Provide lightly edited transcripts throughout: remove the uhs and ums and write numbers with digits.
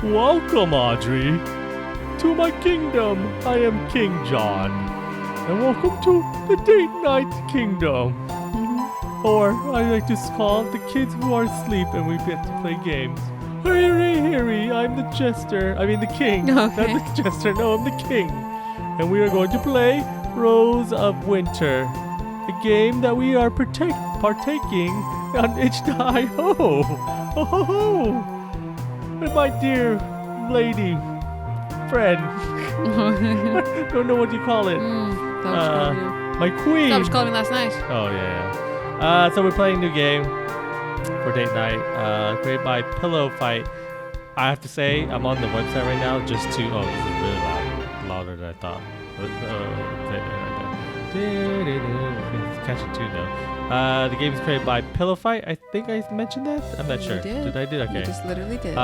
Welcome, Audrey, to my kingdom. I am King John, and welcome to the Datenite Kingdom. Or I like to call it the kids who are asleep and we get to play games. Hurry, I'm the jester. I mean the king. Okay. Not the jester, no, I'm the king. And we are going to play Rose of Winter, a game that we are partaking on itch.io. With my dear lady friend. I don't know what you call it. My queen. Stop, she called me last night. Oh, yeah. So we're playing a new game for date night, created by Pillow Fight. I have to say, I'm on the website right now just to... Oh, this is really loud. Louder than I thought. It's catching tune though. The game is created by Pillow Fight. I think I mentioned that. I'm not sure. Did I did? Okay. You just literally did.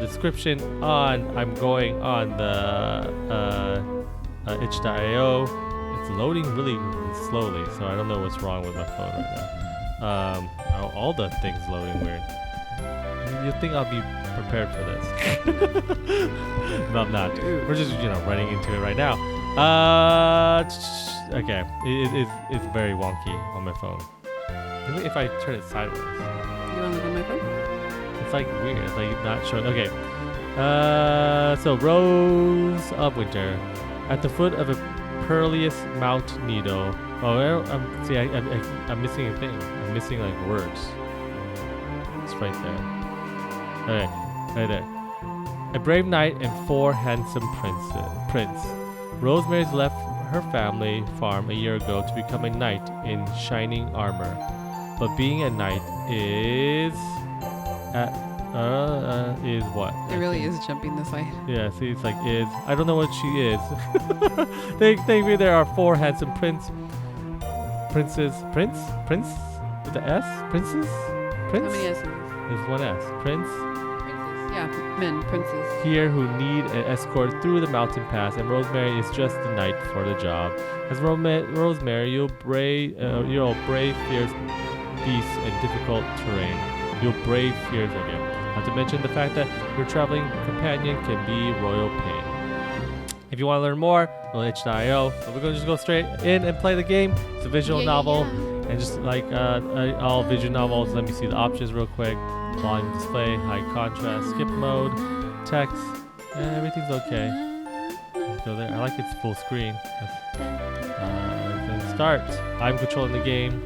Description on. I'm going on the itch.io. It's loading really slowly, so I don't know what's wrong with my phone right now. All the things loading weird. You'd think I'll be prepared for this. But I'm not. We're just running into it right now. Okay. It's very wonky on my phone. Maybe if I turn it sideways. You want to look on my phone? It's like weird. It's like not showing. Okay. So Rose of Winter, at the foot of a perilous Mount Nido. Oh, I'm missing a thing. I'm missing like words. It's right there. Okay, right there. A brave knight and 4 handsome prince. Rosemary's left her family farm a year ago to become a knight in shining armor. But being a knight is what? It really is jumping this way. Yeah, see, it's like is. I don't know what she is. They think there are 4 handsome princes. Prince with the S? Princes? Prince? How many S's? There's 1 S. Prince. Princes. Yeah, men, princes. Here who need an escort through the mountain pass, and Rosemary is just the knight for the job. As Rosemary, you'll brave fierce beasts and difficult terrain. You'll brave fears again. Not to mention the fact that your traveling companion can be royal pain. If you want to learn more, go to itch.io. But we're going to just go straight in and play the game. It's a visual novel. And just like all visual novels, let me see the options real quick. Volume display, high contrast, skip mode, text. Everything's okay. Let's go there. I like it's full screen. Then start. I'm controlling the game.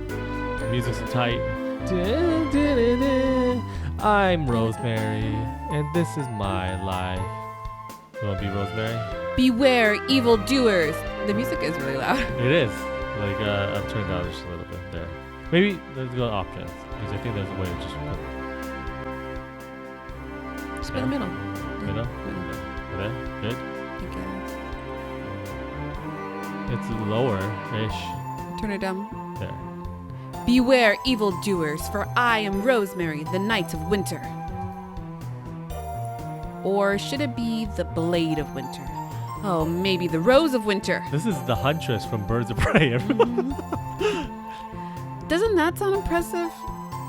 The music's tight. I'm Rosemary, and this is my life. You want to be Rosemary? Beware, evildoers. The music is really loud. It is. Like, I've turned down just a little bit there. Maybe let's go to options, because I think there's a way to just put... Just in the middle. Middle? There? Good? It's lower-ish. Turn it down. There. Beware, evildoers, for I am Rosemary, the Knight of Winter. Or should it be the Blade of Winter? Oh, maybe the Rose of Winter. This is the Huntress from Birds of Prey. Doesn't that sound impressive?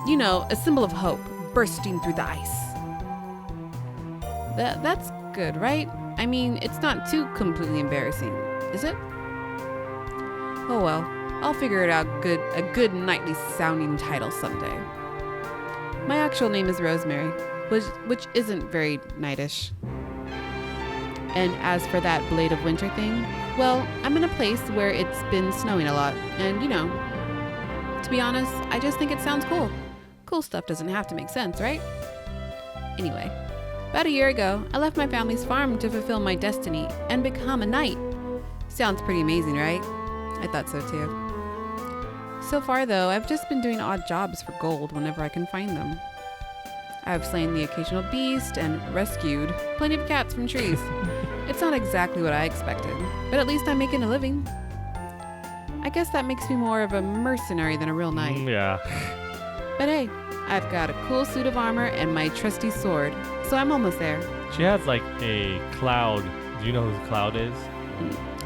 You know, a symbol of hope, bursting through the ice. That's good, right? I mean, it's not too completely embarrassing, is it? Oh well, I'll figure it out a good knightly sounding title someday. My actual name is Rosemary, which isn't very knightish. And as for that Blade of Winter thing, well, I'm in a place where it's been snowing a lot, and to be honest, I just think it sounds cool. Cool stuff doesn't have to make sense, right? Anyway, about a year ago, I left my family's farm to fulfill my destiny and become a knight. Sounds pretty amazing, right? I thought so too. So far though, I've just been doing odd jobs for gold whenever I can find them. I've slain the occasional beast and rescued plenty of cats from trees. It's not exactly what I expected, but at least I'm making a living. I guess that makes me more of a mercenary than a real knight. Yeah. But hey, I've got a cool suit of armor and my trusty sword, so I'm almost there. She has like a cloud. Do you know who Cloud is?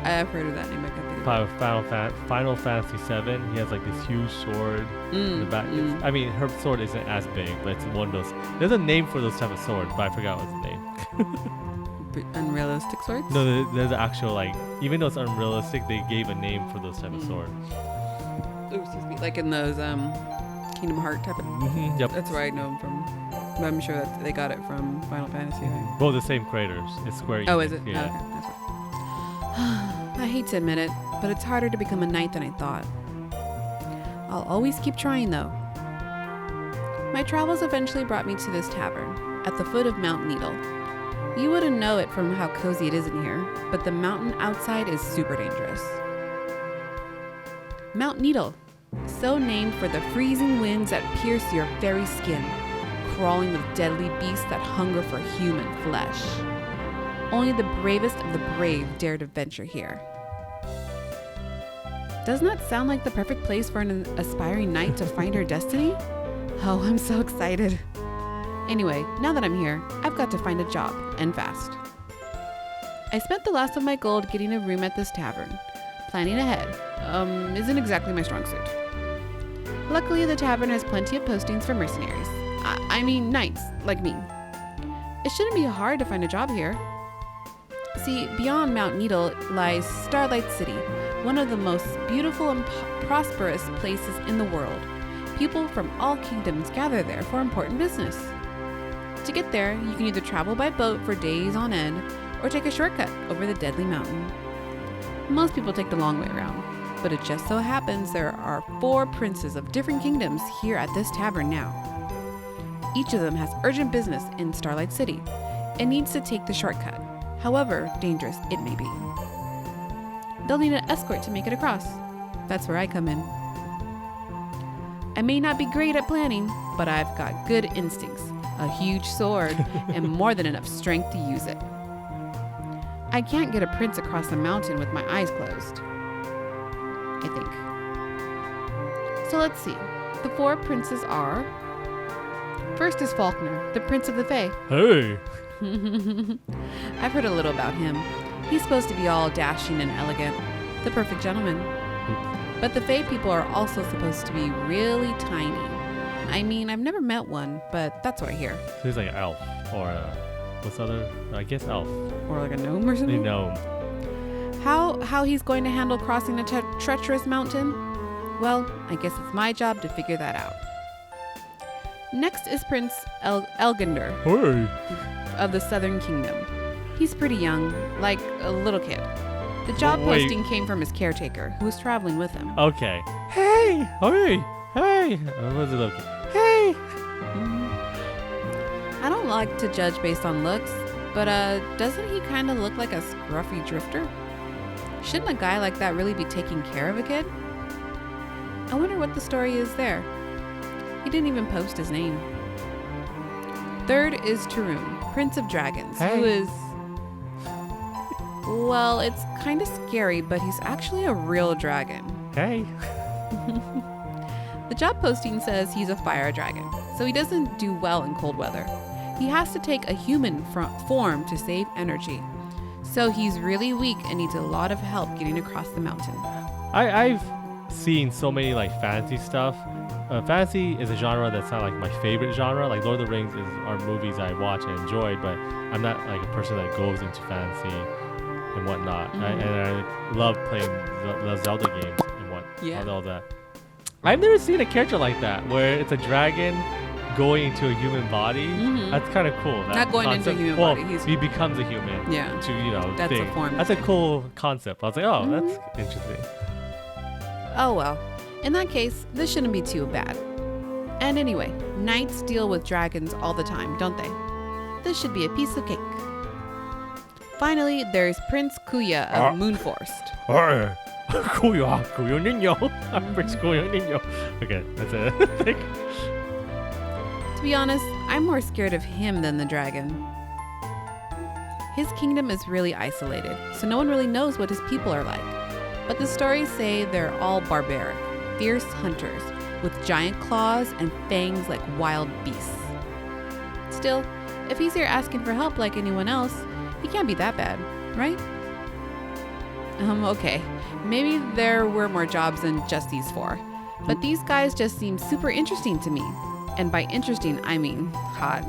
I have heard of that name. I can't think of it. Final Fantasy 7. He has like this huge sword in the back. I mean, her sword isn't as big, but it's one of those. There's a name for those type of swords, but I forgot what's the name. Unrealistic swords? No, there's actual like, even though it's unrealistic, they gave a name for those type of swords. Oh, excuse me. Like in those Kingdom Heart type of. Yep. That's where I know them from. But I'm sure that they got it from Final Fantasy. Right? Well, the same creators. It's Square Enix. Oh, is it? Yeah. Oh, okay. That's right. I hate to admit it, but it's harder to become a knight than I thought. I'll always keep trying, though. My travels eventually brought me to this tavern, at the foot of Mount Needle. You wouldn't know it from how cozy it is in here, but the mountain outside is super dangerous. Mount Needle, so named for the freezing winds that pierce your very skin, crawling with deadly beasts that hunger for human flesh. Only the bravest of the brave dare to venture here. Doesn't that sound like the perfect place for an aspiring knight to find her destiny? Oh, I'm so excited. Anyway, now that I'm here, I've got to find a job, and fast. I spent the last of my gold getting a room at this tavern. Planning ahead isn't exactly my strong suit. Luckily, the tavern has plenty of postings for mercenaries. I mean, knights, like me. It shouldn't be hard to find a job here. See, beyond Mount Needle lies Starlight City, one of the most beautiful and prosperous places in the world. People from all kingdoms gather there for important business. To get there, you can either travel by boat for days on end, or take a shortcut over the deadly mountain. Most people take the long way around, but it just so happens there are 4 princes of different kingdoms here at this tavern now. Each of them has urgent business in Starlight City and needs to take the shortcut, however dangerous it may be. They'll need an escort to make it across. That's where I come in. I may not be great at planning, but I've got good instincts, a huge sword, and more than enough strength to use it. I can't get a prince across the mountain with my eyes closed, I think. So let's see. The 4 princes are... First is Faulkner, the Prince of the Fae. Hey! I've heard a little about him. He's supposed to be all dashing and elegant, the perfect gentleman. But the Fae people are also supposed to be really tiny. I mean, I've never met one, but that's what I hear. So he's like an elf, or what's the other? I guess elf. Or like a gnome or A something? gnome. How he's going to handle crossing a treacherous mountain? Well, I guess it's my job to figure that out. Next is Prince Elgander Hey! of the Southern Kingdom. He's pretty young, like a little kid. The job Wait. posting came from his caretaker, who was traveling with him. Okay. Hey! Hey! Hey! What's it looking? Hey! I don't like to judge based on looks, but doesn't he kind of look like a scruffy drifter? Shouldn't a guy like that really be taking care of a kid? I wonder what the story is there. He didn't even post his name. Third is Tarun, Prince of Dragons, who is... Well, it's kind of scary, but he's actually a real dragon. Hey! The job posting says he's a fire dragon, so he doesn't do well in cold weather. He has to take a human form to save energy. So he's really weak and needs a lot of help getting across the mountain. I've seen so many like fantasy stuff. Fantasy is a genre that's not like my favorite genre. Like Lord of the Rings are movies I watch and enjoy, but I'm not like a person that goes into fantasy and whatnot. Mm-hmm. And I love playing the Zelda games and all that. I've never seen a character like that where it's a dragon going into a human body. Mm-hmm. That's kind of cool. That Not going concept. into a human well, body. he becomes a human. Yeah. To That's thing. a form. That's a cool concept. I was like, oh, Mm-hmm. that's interesting. Oh well. In that case, this shouldn't be too bad. And anyway, knights deal with dragons all the time, don't they? This should be a piece of cake. Finally, there's Prince Kuya of Moonforest. Kuya Ninyo. I'm Prince Kuya Ninyo. Okay, that's it. To be honest, I'm more scared of him than the dragon. His kingdom is really isolated, so no one really knows what his people are like. But the stories say they're all barbaric, fierce hunters with giant claws and fangs like wild beasts. Still, if he's here asking for help like anyone else, he can't be that bad, right? Okay, maybe there were more jobs than just these 4, but these guys just seem super interesting to me. And by interesting, I mean hot.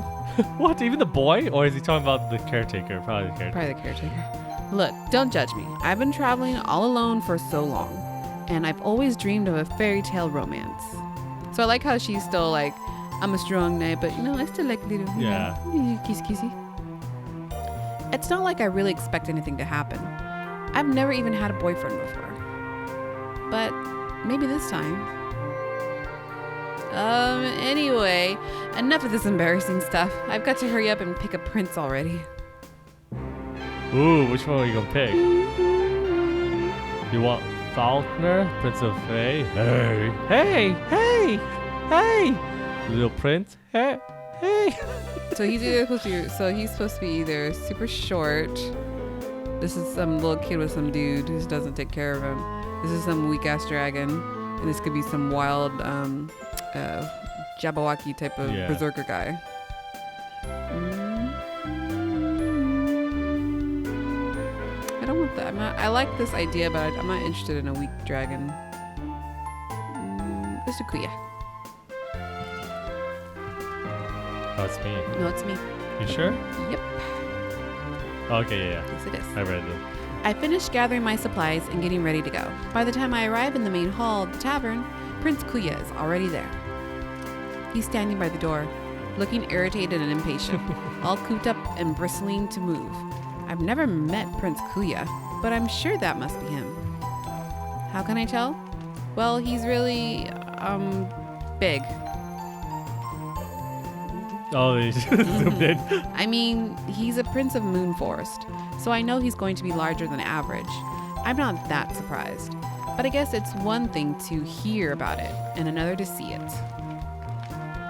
What? Even the boy? Or is he talking about the caretaker? Probably the caretaker. Probably the caretaker. Look, don't judge me. I've been traveling all alone for so long, and I've always dreamed of a fairy tale romance. So I like how she's still like, I'm a strong knight, but I still like little, kiss kissy. It's not like I really expect anything to happen. I've never even had a boyfriend before. But maybe this time. Anyway, enough of this embarrassing stuff. I've got to hurry up and pick a prince already. Ooh, which one are you gonna pick? You want Falconer, Prince of Fae? Hey! Little Prince? Hey! So he's supposed to be either super short. This is some little kid with some dude who doesn't take care of him. This is some weak ass dragon, and this could be some wild Jabberwocky type of berserker guy. I don't want that. I like this idea, but I'm not interested in a weak dragon. Mr. Kuya. Oh, it's me. No, it's me. You sure? Yep. Okay, yeah. Yes, it is. I read it. I finished gathering my supplies and getting ready to go. By the time I arrive in the main hall of the tavern, Prince Kuya is already there. He's standing by the door, looking irritated and impatient, all cooped up and bristling to move. I've never met Prince Kuya, but I'm sure that must be him. How can I tell? Well, he's really, big. Oh, they zoomed in. I mean, he's a prince of Moonforest, so I know he's going to be larger than average. I'm not that surprised, but I guess it's one thing to hear about it and another to see it.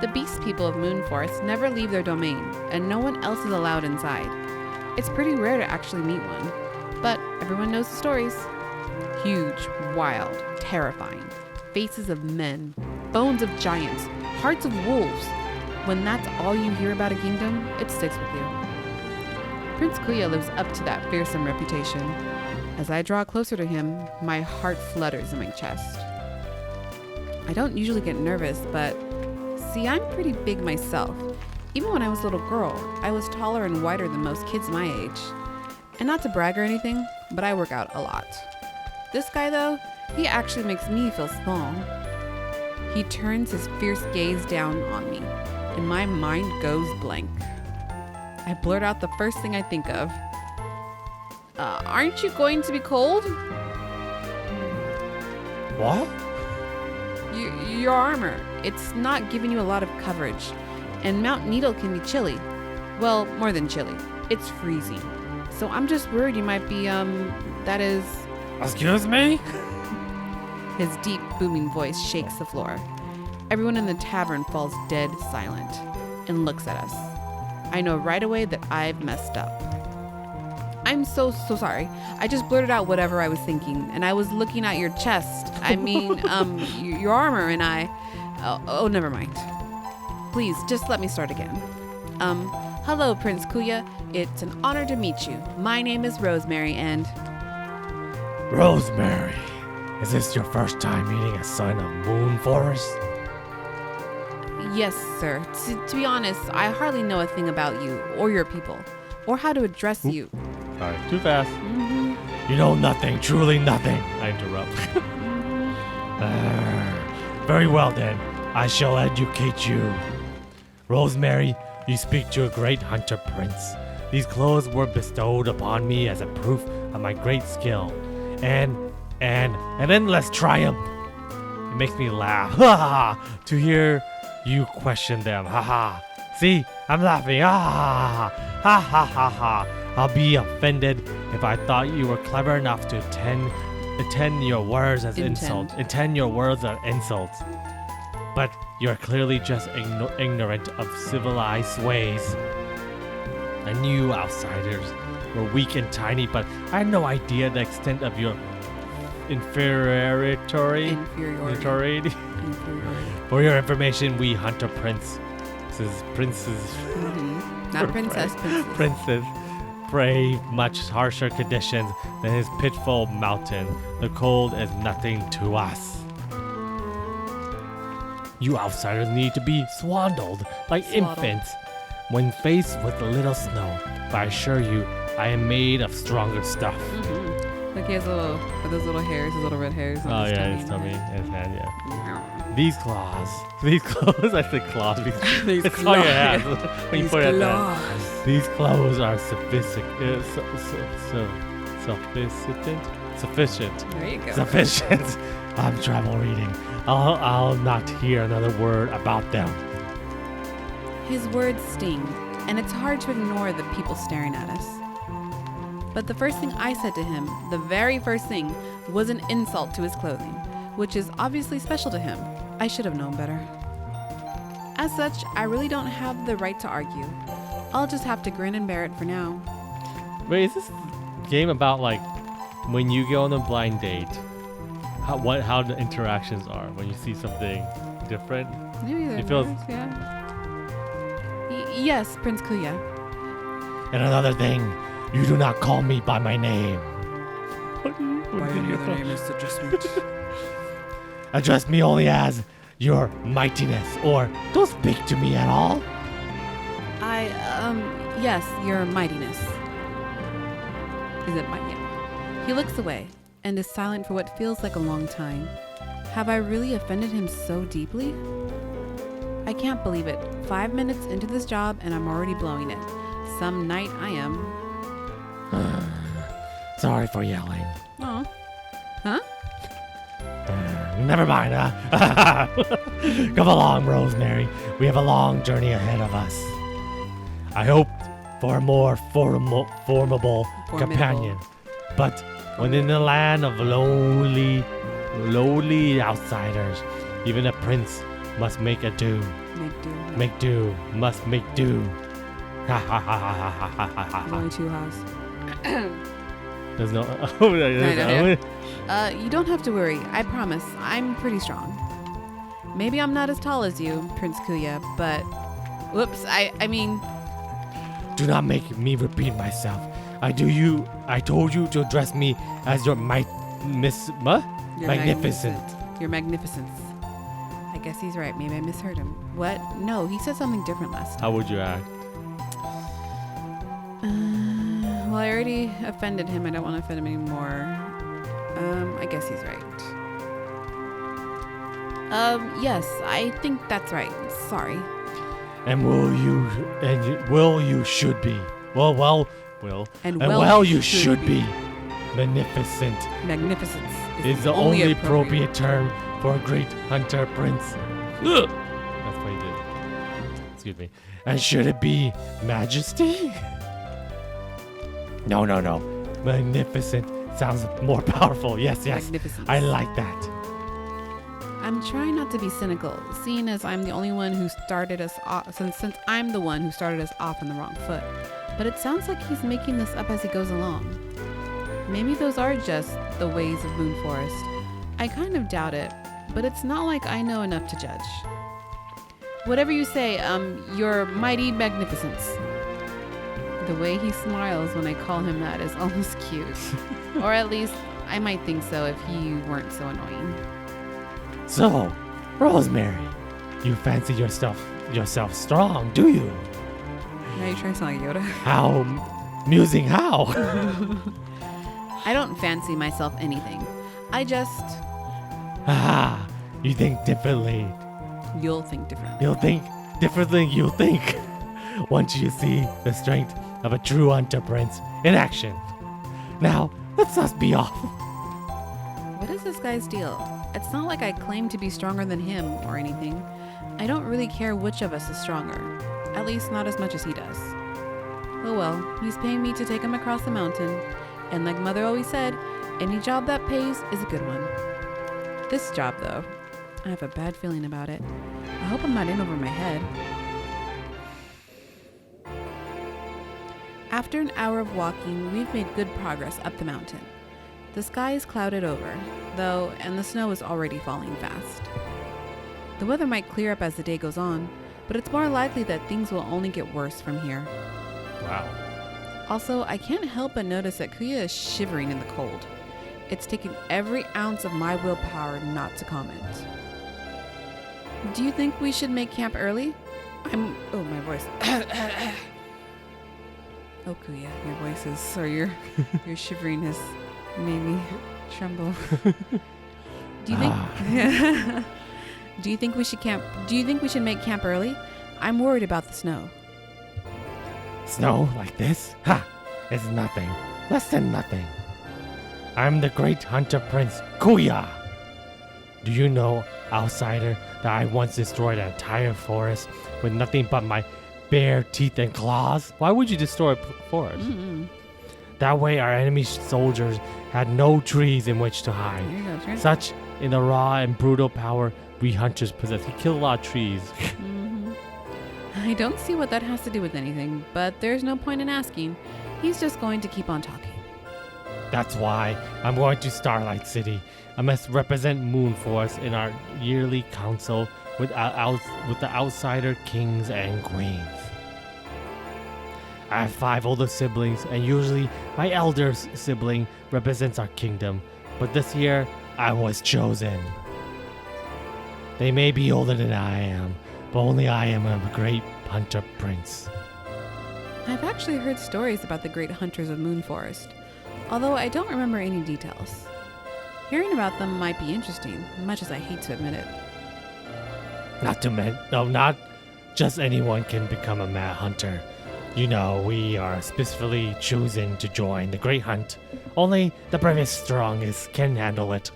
The beast people of Moonforest never leave their domain, and no one else is allowed inside. It's pretty rare to actually meet one, but everyone knows the stories. Huge, wild, terrifying, faces of men, bones of giants, hearts of wolves. When that's all you hear about a kingdom, it sticks with you. Prince Kuya lives up to that fearsome reputation. As I draw closer to him, my heart flutters in my chest. I don't usually get nervous, but see, I'm pretty big myself. Even when I was a little girl, I was taller and wider than most kids my age. And not to brag or anything, but I work out a lot. This guy, though, he actually makes me feel small. He turns his fierce gaze down on me, and my mind goes blank. I blurt out the first thing I think of. Aren't you going to be cold? What? Your armor, it's not giving you a lot of coverage. And Mount Needle can be chilly. Well, more than chilly. It's freezing. So I'm just worried you might be, that is... Excuse me? His deep, booming voice shakes the floor. Everyone in the tavern falls dead silent and looks at us. I know right away that I've messed up. I'm so sorry. I just blurted out whatever I was thinking, and I was looking at your chest. I mean, your armor, and I... Oh, never mind. Please, just let me start again. Hello, Prince Kuya. It's an honor to meet you. My name is Rosemary, and... Rosemary, is this your first time meeting a son of Moonforest? Yes, sir. To be honest, I hardly know a thing about you, or your people, or how to address you. Sorry, too fast. Mm-hmm. You know nothing, truly nothing. I interrupt. Very well then, I shall educate you. Rosemary, you speak to a great hunter prince. These clothes were bestowed upon me as a proof of my great skill. And endless triumph. It makes me laugh, to hear you question them, See, I'm laughing, ha. I'll be offended if I thought you were clever enough to intend your words as insults. Intend your words as insults. But you're clearly just ignorant of civilized ways. I knew outsiders were weak and tiny, but I had no idea the extent of your inferiority. For your information, we hunter princes. Mm-hmm. Not princess, princes. Princes brave much harsher conditions than his pitfall mountain. The cold is nothing to us. You outsiders need to be swaddled like Swaddled. infants when faced with a little snow. But I assure you, I am made of stronger stuff. Mm-hmm. Like he has those little hairs, his little red hairs. On Oh his yeah, tummy. his tummy and his hand, yeah. Yeah. These clothes, I said claws. These It's all your claws. hands when you These put it at that. claws. These clothes are sufficient. There you go. Sufficient. I'm trouble reading. I'll not hear another word about them. His words sting, and it's hard to ignore the people staring at us. But the first thing I said to him, the very first thing, was an insult to his clothing, which is obviously special to him. I should have known better. As such, I really don't have the right to argue. I'll just have to grin and bear it for now. Wait, is this game about like when you go on a blind date? How the interactions are when you see something different? Maybe It feels- yeah. Yes, Prince Kuya. And another thing, you do not call me by my name. is adjustment. Address me only as your mightiness, or don't speak to me at all. Yes, your mightiness. Is it might? Yeah. He looks away and is silent for what feels like a long time. Have I really offended him so deeply? I can't believe it. 5 minutes into this job and I'm already blowing it. Some night I am. Sorry for yelling. Oh. Huh? Never mind. Come along, Rosemary. We have a long journey ahead of us. I hope for a more formidable companion. But when in the land of lowly outsiders, even a prince must make a do. Make do. Must make do. Ha ha ha ha ha ha ha ha. Only two house. There's no. You don't have to worry. I promise. I'm pretty strong. Maybe I'm not as tall as you, Prince Kuya, but... Whoops, I mean... Do not make me repeat myself. I told you to address me as your magnificent. Your magnificence. I guess he's right. Maybe I misheard him. What? No, he said something different last time. How would you act? Well, I already offended him. I don't want to offend him anymore. I guess he's right. Yes, I think that's right. Sorry. And you should be. You should be. Magnificent Magnificence is the only appropriate term for a great hunter prince. Ugh. That's what he did. Excuse me. And should it be majesty? No. Magnificent sounds more powerful. Yes. Magnificence. I like that. I'm trying not to be cynical, seeing as I'm the only one who started us off, since I'm the one who started us off on the wrong foot. But it sounds like he's making this up as he goes along. Maybe those are just the ways of Moon Forest. I kind of doubt it, but it's not like I know enough to judge. Whatever you say, your mighty magnificence. The way he smiles when I call him that is almost cute. Or at least, I might think so if he weren't so annoying. So, Rosemary, you fancy yourself strong, do you? Now you're trying to sound like Yoda. How musing how? I don't fancy myself anything. I just... You think differently. You'll think differently. You'll think differently. You'll think once you see the strength of a true hunter prince in action. Now, let's us be off. What is this guy's deal? It's not like I claim to be stronger than him or anything. I don't really care which of us is stronger. At least not as much as he does. Oh well, he's paying me to take him across the mountain. And like Mother always said, any job that pays is a good one. This job, though, I have a bad feeling about it. I hope I'm not in over my head. After an hour of walking, we've made good progress up the mountain. The sky is clouded over, though, and the snow is already falling fast. The weather might clear up as the day goes on, but it's more likely that things will only get worse from here. Wow. Also, I can't help but notice that Kuya is shivering in the cold. It's taken every ounce of my willpower not to comment. Do you think we should make camp early? Oh, my voice. Oh, Kuya, your voice is, or your shivering has made me tremble. Do you think? Do you think we should camp? Do you think we should make camp early? I'm worried about the snow. Snow like this? Ha! It's nothing. Less than nothing. I'm the great hunter prince Kuya. Do you know, outsider, that I once destroyed an entire forest with nothing but my bare teeth and claws? Why would you destroy a forest? That way our enemy soldiers had no trees in which to hide. There you go, Trent. Such in the raw and brutal power we hunters possess. He killed a lot of trees. I don't see what that has to do with anything, but there's no point in asking. He's just going to keep on talking. That's why I'm going to Starlight City. I must represent Moon Force in our yearly council with the outsider kings and queens. I have 5 older siblings, and usually my elder sibling represents our kingdom. But this year, I was chosen. They may be older than I am, but only I am a great hunter prince. I've actually heard stories about the great hunters of Moon Forest, although I don't remember any details. Hearing about them might be interesting, much as I hate to admit it. Not just anyone can become a mad hunter. You know, we are specifically chosen to join the great hunt. Only the bravest, strongest can handle it.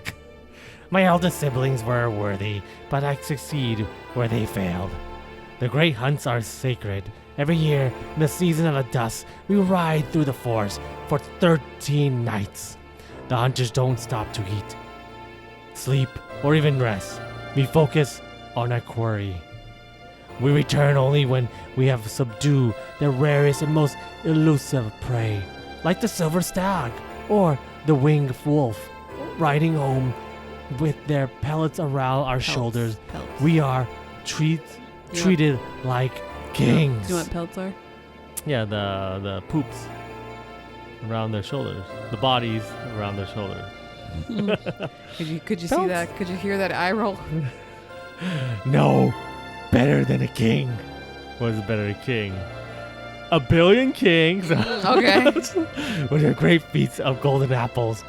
My elder siblings were worthy, but I succeed where they failed. The great hunts are sacred. Every year, in the season of the dust, we ride through the forest for 13 nights. The hunters don't stop to eat, sleep, or even rest. We focus on our quarry. We return only when we have subdued the rarest and most elusive prey, like the silver stag or the winged wolf, riding home with their pellets around our shoulders. Pelts. We are treated like kings. Do you know what pelts are? Yeah, the poops around their shoulders, the bodies around their shoulders. Could you see that? Could you hear that eye roll? No, better than a king. What is better than a king? A billion kings. Okay. With their great feasts of golden apples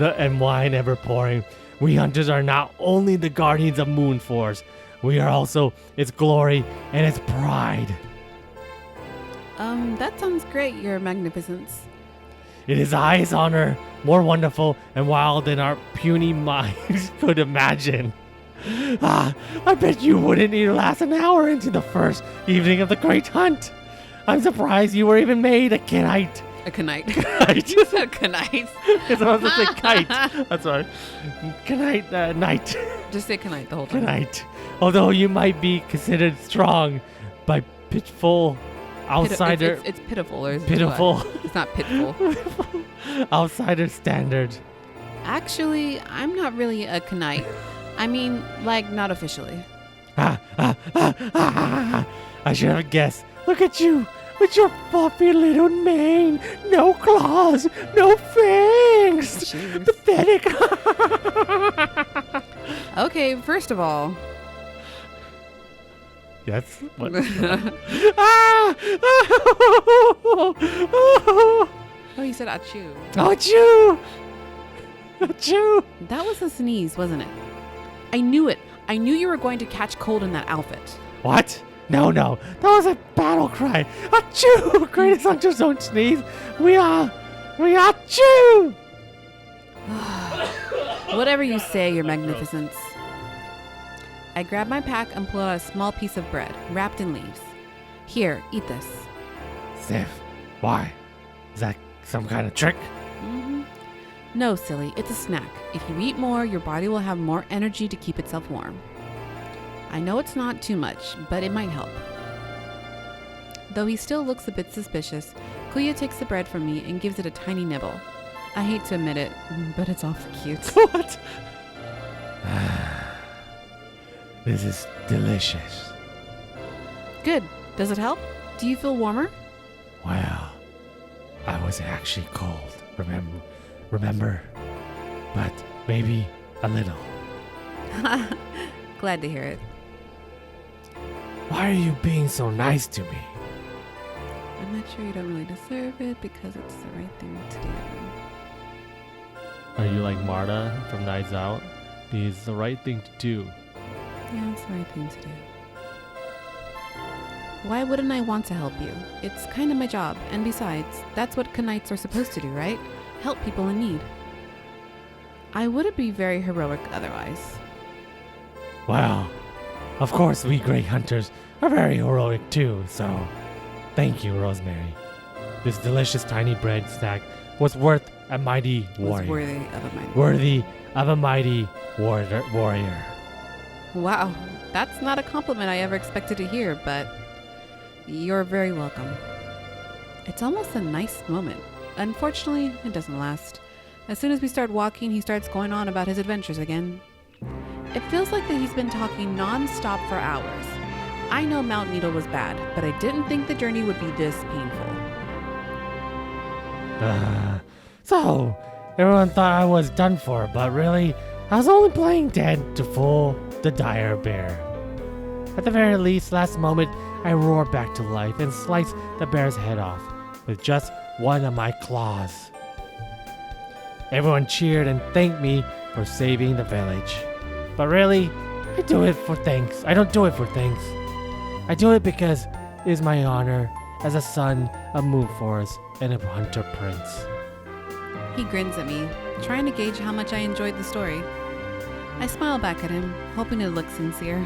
and wine ever pouring. We hunters are not only the guardians of Moon Force, we are also its glory and its pride. That sounds great, Your Magnificence. It is the highest honor, more wonderful and wild than our puny minds could imagine. I bet you wouldn't even last an hour into the first evening of the great hunt. I'm surprised you were even made a knight. A knight. Knight. You said a knight. It's supposed to say kite. That's right. Knight. Just say knight the whole time. Knight. Although you might be considered strong by pitful outsider. It's pitiful. Or is it Pitiful. what? It's not pitful. Outsider standard. Actually, I'm not really a knight. I mean, like, not officially. I should have guessed. Look at you. With your fluffy little mane, no claws, no fangs. Cheers. Pathetic. Okay, first of all. That's what. Oh, you said achoo. Achoo! Achoo! That was a sneeze, wasn't it? I knew it. I knew you were going to catch cold in that outfit. What? No. That was a battle cry. Achoo! Greatest hunters don't sneeze. We achoo! Whatever you say, Your Magnificence. I grab my pack and pull out a small piece of bread, wrapped in leaves. Here, eat this. Sif, why? Is that some kind of trick? Mm-hmm. No, silly, it's a snack. If you eat more, your body will have more energy to keep itself warm. I know it's not too much, but it might help. Though he still looks a bit suspicious, Kuya takes the bread from me and gives it a tiny nibble. I hate to admit it, but it's awful cute. What? This is delicious. Good. Does it help? Do you feel warmer? Well, I was actually cold, remember? But maybe a little. Glad to hear it. Why are you being so nice to me? I'm not sure you don't really deserve it because it's the right thing to do. Are you like Marta from Knives Out? Because it's the right thing to do. Yeah, it's the right thing to do. Why wouldn't I want to help you? It's kind of my job, and besides, that's what knights are supposed to do, right? Help people in need. I wouldn't be very heroic otherwise. Well, of course we great hunters are very heroic too, so thank you, Rosemary. This delicious tiny bread snack was worth a mighty warrior. Worthy of a mighty Worthy of a mighty warrior. Wow, that's not a compliment I ever expected to hear, but you're very welcome. It's almost a nice moment. Unfortunately, it doesn't last. As soon as we start walking, he starts going on about his adventures again. It feels like that he's been talking non-stop for hours. I know Mount Needle was bad, but I didn't think the journey would be this painful. So, everyone thought I was done for, but really, I was only playing dead to fool the dire bear. At the very least, last moment, I roar back to life and slice the bear's head off with just one of my claws. Everyone cheered and thanked me for saving the village. But really, I do it for thanks. I don't do it for thanks. I do it because it is my honor as a son of Moon Forest and a hunter prince. He grins at me, trying to gauge how much I enjoyed the story. I smile back at him, hoping to look sincere.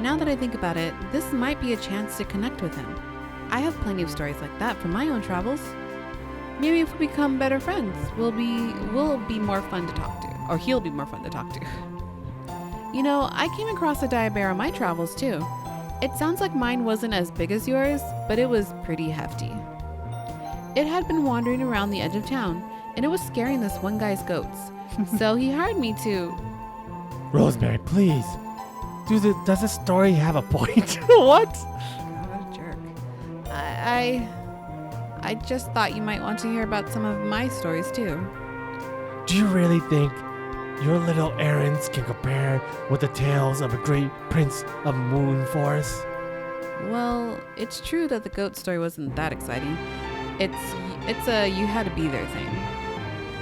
Now that I think about it, this might be a chance to connect with him. I have plenty of stories like that from my own travels. Maybe if we become better friends, we'll be more fun to talk to. Or he'll be more fun to talk to. You know, I came across a dire bear on my travels too. It sounds like mine wasn't as big as yours, but it was pretty hefty. It had been wandering around the edge of town, and it was scaring this one guy's goats. So he hired me to... Rosemary, please. Does the story have a point? What? God, what a jerk. I just thought you might want to hear about some of my stories too. Do you really think your little errands can compare with the tales of a great prince of Moon Forest? Well, it's true that the goat story wasn't that exciting. It's a you had to be there thing.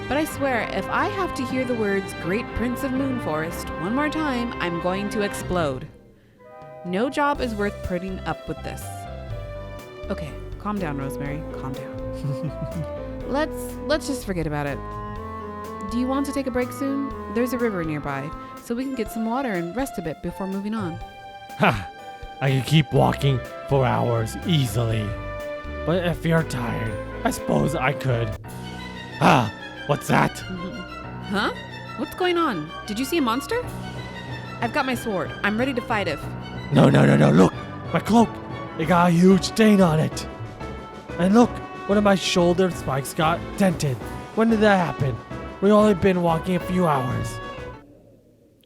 But I swear, if I have to hear the words Great Prince of Moon Forest one more time, I'm going to explode. No job is worth putting up with this. Okay, calm down, Rosemary. Calm down. Let's just forget about it. Do you want to take a break soon? There's a river nearby, so we can get some water and rest a bit before moving on. Ha! I can keep walking for hours easily. But if you're tired, I suppose I could. Ah! What's that? Huh? What's going on? Did you see a monster? I've got my sword. I'm ready to fight if... No. Look! My cloak! It got a huge stain on it. And look! One of my shoulder spikes got dented. When did that happen? We've only been walking a few hours.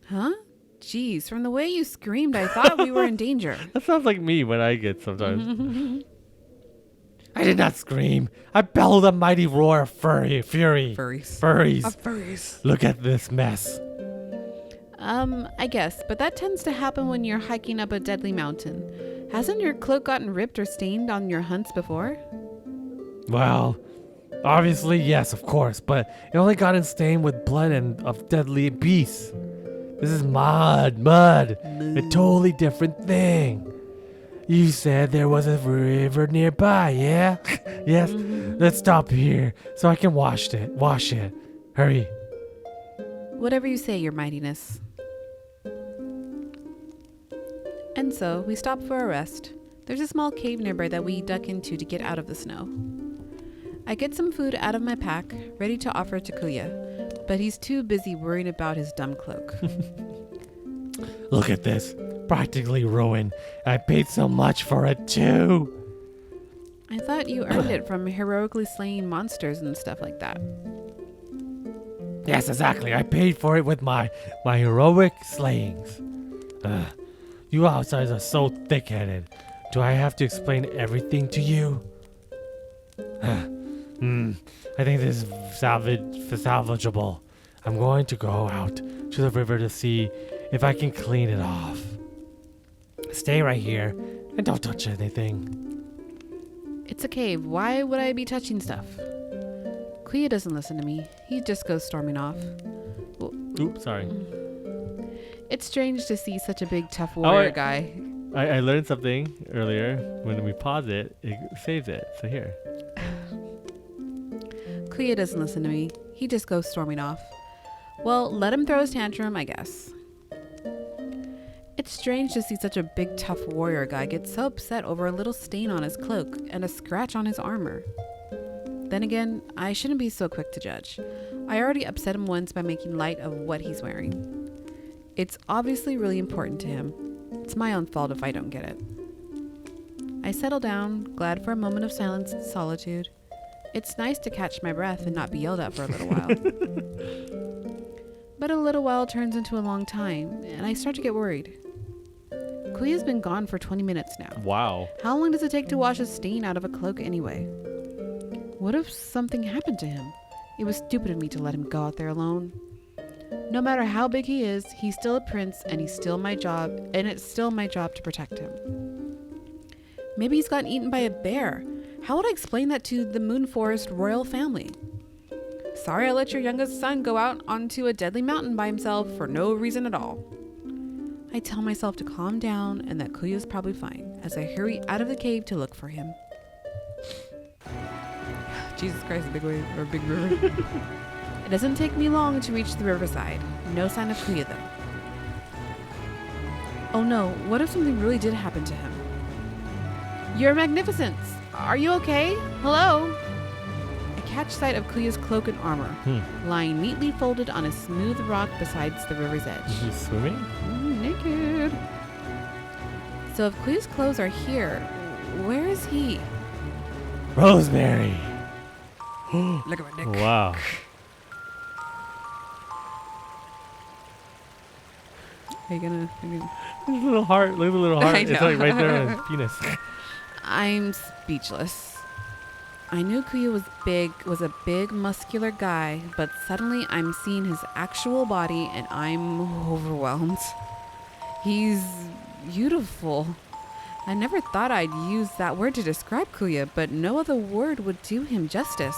Huh? Jeez, from the way you screamed, I thought we were in danger. That sounds like me when I get sometimes. I did not scream. I bellowed a mighty roar of fury. Furries. Look at this mess. I guess, but that tends to happen when you're hiking up a deadly mountain. Hasn't your cloak gotten ripped or stained on your hunts before? Well, obviously, yes, of course, but it only got stained with blood and of deadly beasts. This is mud. A totally different thing. You said there was a river nearby, yeah? Yes? Let's stop here so I can wash it. Hurry. Whatever you say, your mightiness. And so, we stop for a rest. There's a small cave nearby that we duck into to get out of the snow. I get some food out of my pack, ready to offer to Kuya, but he's too busy worrying about his dumb cloak. Look at this. Practically ruined. I paid so much for it too. I thought you earned it from heroically slaying monsters and stuff like that. Yes, exactly. I paid for it with my heroic slayings. You outsiders are so thick-headed. Do I have to explain everything to you? I think this is salvageable. I'm going to go out to the river to see if I can clean it off. Stay right here and don't touch anything. It's a cave. Why would I be touching stuff? Kuya doesn't listen to me. He just goes storming off. Oops, sorry. It's strange to see such a big, tough warrior guy. I learned something earlier. When we pause it, it saves it. So here. Kuya doesn't listen to me. He just goes storming off. Well, let him throw his tantrum, I guess. It's strange to see such a big, tough warrior guy get so upset over a little stain on his cloak and a scratch on his armor. Then again, I shouldn't be so quick to judge. I already upset him once by making light of what he's wearing. It's obviously really important to him. It's my own fault if I don't get it. I settle down, glad for a moment of silence and solitude. It's nice to catch my breath and not be yelled at for a little while. But a little while turns into a long time, and I start to get worried. Kuya's been gone for 20 minutes now. Wow. How long does it take to wash a stain out of a cloak anyway? What if something happened to him? It was stupid of me to let him go out there alone. No matter how big he is, he's still a prince, and it's still my job to protect him. Maybe he's gotten eaten by a bear. How would I explain that to the Moon Forest royal family? Sorry I let your youngest son go out onto a deadly mountain by himself for no reason at all. I tell myself to calm down and that Kuya's probably fine as I hurry out of the cave to look for him. Jesus Christ, a big wave or a big river. It doesn't take me long to reach the riverside. No sign of Kuya though. Oh no, what if something really did happen to him? Your Magnificence! Are you okay? Hello? I catch sight of Kuya's cloak and armor, lying neatly folded on a smooth rock beside the river's edge. Is he swimming? Naked. So if Kuya's clothes are here, where is he? Rosemary! Look at my dick. Wow. Are you gonna... His little heart. Look at the little heart. I It's know. like right there on his penis. I'm speechless. I knew Kuya was a big, muscular guy, but suddenly I'm seeing his actual body and I'm overwhelmed. He's beautiful. I never thought I'd use that word to describe Kuya, but no other word would do him justice.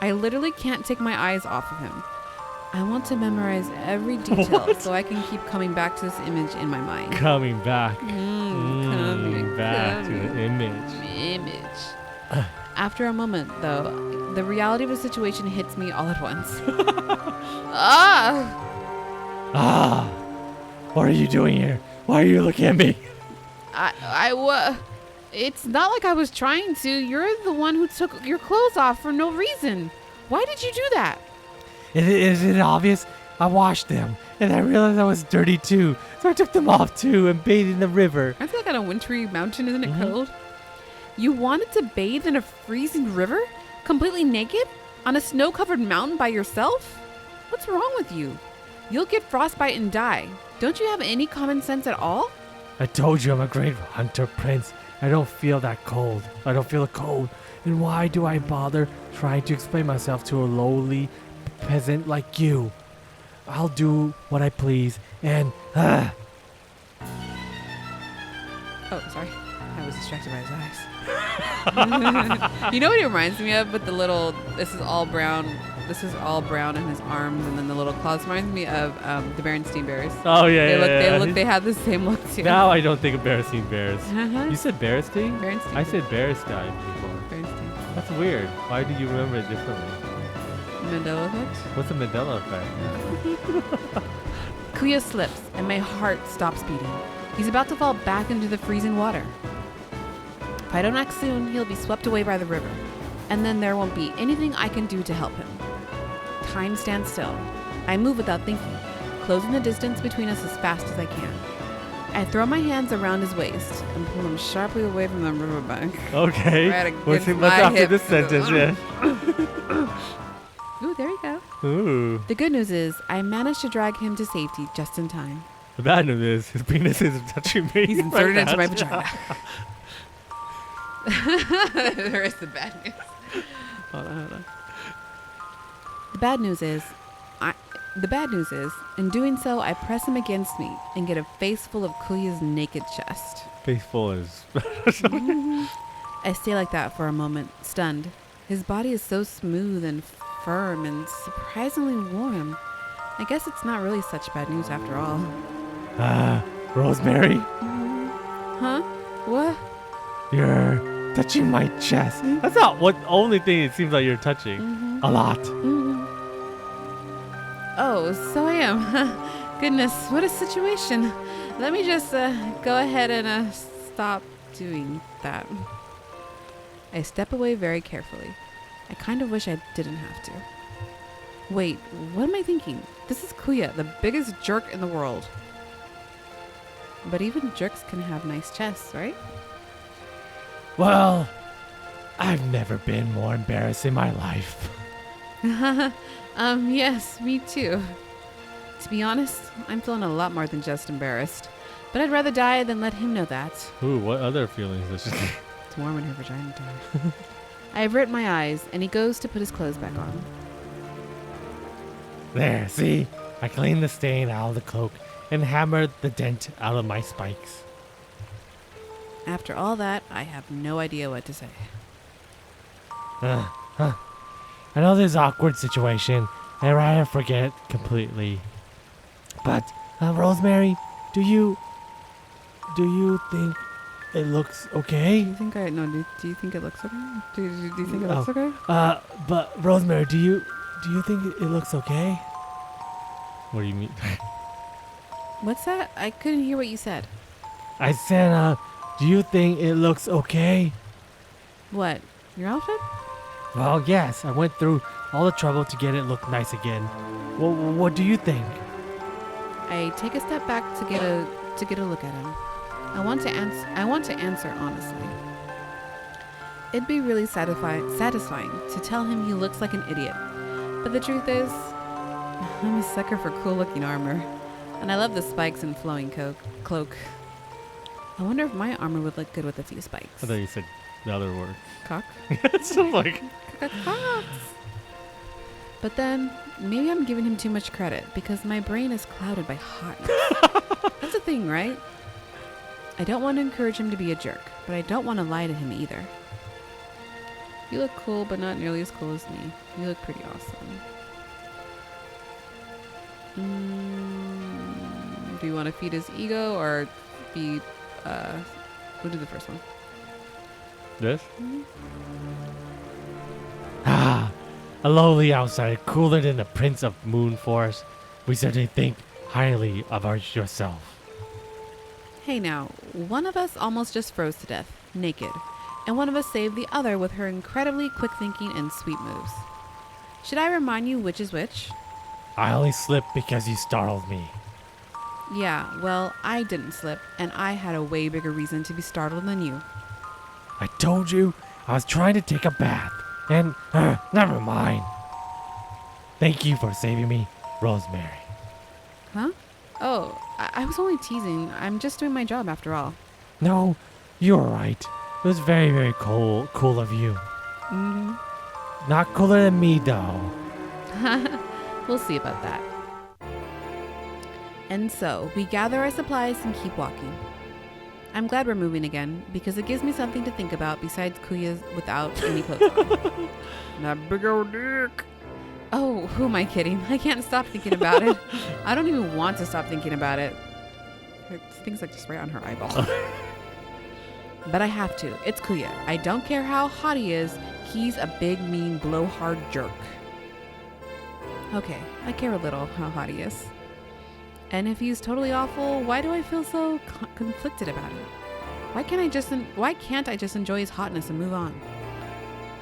I literally can't take my eyes off of him. I want to memorize every detail so I can keep coming back to this image in my mind. Coming back. Coming back to the image. After a moment, though, the reality of the situation hits me all at once. Ah! Ah! What are you doing here? Why are you looking at me? It's not like I was trying to. You're the one who took your clothes off for no reason. Why did you do that? Is it obvious? I washed them, and I realized I was dirty too, so I took them off too and bathed in the river. I feel like on a wintry mountain, isn't it cold? You wanted to bathe in a freezing river? Completely naked? On a snow-covered mountain by yourself? What's wrong with you? You'll get frostbite and die. Don't you have any common sense at all? I told you I'm a great hunter, Prince. I don't feel that cold. I don't feel the cold. And why do I bother trying to explain myself to a lowly peasant like you? I'll do what I please and Oh, sorry. I was distracted by his eyes. You know what he reminds me of with the little, this is all brown in his arms, and then the little claws reminds me of the Berenstain Bears. Oh yeah, They have the same look too. Now I don't think of Berenstain Bears. Uh-huh. You said Berenstain? Berenstain. I said Berenstain before. Berenstain. That's weird. Why do you remember it differently? Mandela effect. What's a Mandela effect? Kuya slips, and my heart stops beating. He's about to fall back into the freezing water. If I don't act soon, he'll be swept away by the river, and then there won't be anything I can do to help him. Time stands still. I move without thinking, closing the distance between us as fast as I can. I throw my hands around his waist and pull him sharply away from the riverbank. Okay. Right What's against after my this hip. sentence? Yeah. Ooh, there we go. Ooh. The good news is I managed to drag him to safety just in time. The bad news is his penis isn't touching me. He's inserted into my vagina. There is the bad news. Hold on. The bad news is, The bad news is, in doing so, I press him against me and get a face full of Kuya's naked chest. Faithful is. I stay like that for a moment, stunned. His body is so smooth and firm and surprisingly warm. I guess it's not really such bad news after all. Rosemary, Huh? What? you're touching my chest That's not what only thing it seems like you're touching. a lot. Oh, so I am. Goodness, what a situation. Let me just go ahead and stop doing that. I step away very carefully. I kind of wish I didn't have to. Wait, what am I thinking? This is Kuya, the biggest jerk in the world. But even jerks can have nice chests, right? Well, I've never been more embarrassed in my life. Yes, me too. To be honest, I'm feeling a lot more than just embarrassed. But I'd rather die than let him know that. Ooh, what other feelings does she? It's warm in her vagina time. I avert my eyes, and he goes to put his clothes back on. There, see? I cleaned the stain out of the cloak and hammered the dent out of my spikes. After all that, I have no idea what to say. I know this awkward situation, and I'd rather forget it completely. But, Rosemary, do you think it looks okay? Do you think do you think it looks okay? Do you think it looks okay? But Rosemary, do you think it looks okay? What do you mean? What's that? I couldn't hear what you said. I said, do you think it looks okay? What? Your outfit? Well, yes, I went through all the trouble to get it look nice again. What do you think? I take a step back to get a look at him. I want to answer honestly. It'd be really satisfying to tell him he looks like an idiot. But the truth is, I'm a sucker for cool-looking armor, and I love the spikes and flowing cloak. I wonder if my armor would look good with a few spikes. I thought you said the other word. Cock? It's so like. Cocks. But then, maybe I'm giving him too much credit because my brain is clouded by hotness. That's a thing, right? I don't want to encourage him to be a jerk, but I don't want to lie to him either. You look cool, but not nearly as cool as me. You look pretty awesome. Do you want to feed his ego or be, we'll do the first one. This? A lowly outsider, cooler than the Prince of Moon Forest. We certainly think highly of yourself. Hey now, one of us almost just froze to death, naked, and one of us saved the other with her incredibly quick thinking and sweet moves. Should I remind you which is which? I only slipped because you startled me. Yeah, well, I didn't slip, and I had a way bigger reason to be startled than you. I told you I was trying to take a bath, and never mind. Thank you for saving me, Rosemary. Huh? Oh, I was only teasing. I'm just doing my job after all. No, you're right. It was very, very cool of you. Mm-hmm. Not cooler than me, though. We'll see about that. And so, we gather our supplies and keep walking. I'm glad we're moving again, because it gives me something to think about besides Kuya's without any clothes on. That big old dick. Oh, who am I kidding? I can't stop thinking about it. I don't even want to stop thinking about it. Things like just right on her eyeball. But I have to. It's Kuya. I don't care how hot he is. He's a big, mean, blowhard jerk. Okay, I care a little how hot he is. And if he's totally awful, why do I feel so conflicted about it? Why can't I just enjoy his hotness and move on?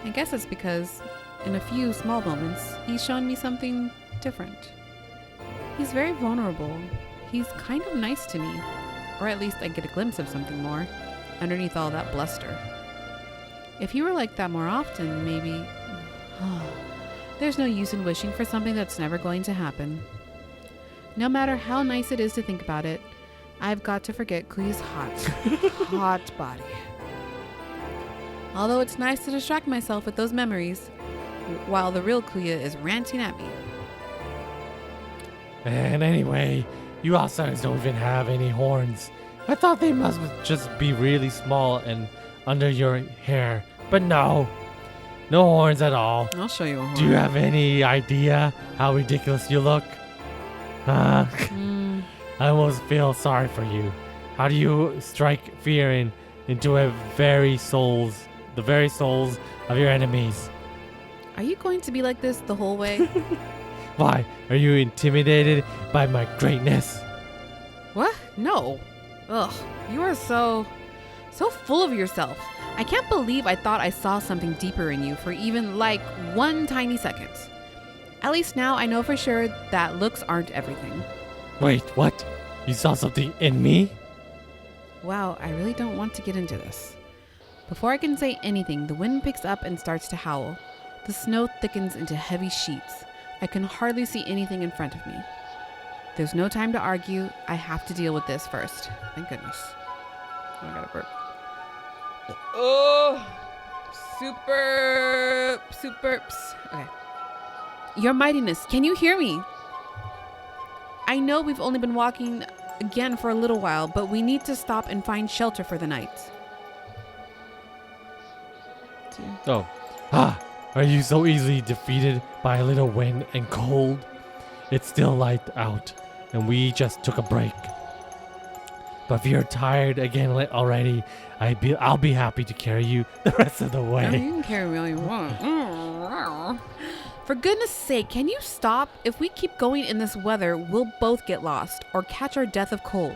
I guess it's because in a few small moments, he's shown me something different. He's very vulnerable. He's kind of nice to me. Or at least I get a glimpse of something more, underneath all that bluster. If he were like that more often, maybe... There's no use in wishing for something that's never going to happen. No matter how nice it is to think about it, I've got to forget Kuya's hot body. Although it's nice to distract myself with those memories, while the real Kuya is ranting at me. And anyway, you outsiders don't even have any horns. I thought they must just be really small and under your hair. But no. No horns at all. I'll show you a horn. Do you have any idea how ridiculous you look? I almost feel sorry for you. How do you strike fear into the very souls of your enemies? Are you going to be like this the whole way? Why? Are you intimidated by my greatness? What? No. Ugh. You are so full of yourself. I can't believe I thought I saw something deeper in you for even like one tiny second. At least now I know for sure that looks aren't everything. Wait, what? You saw something in me? Wow, I really don't want to get into this. Before I can say anything, the wind picks up and starts to howl. The snow thickens into heavy sheets. I can hardly see anything in front of me. There's no time to argue. I have to deal with this first. Thank goodness. Oh, I gotta burp. Oh, super. Okay. Your mightiness, can you hear me? I know we've only been walking again for a little while, but we need to stop and find shelter for the night. Oh. Are you so easily defeated by a little wind and cold? It's still light out, and we just took a break. But if you're tired again already, I'll be happy to carry you the rest of the way. I mean, you can carry me all you want. For goodness sake, can you stop? If we keep going in this weather, we'll both get lost or catch our death of cold.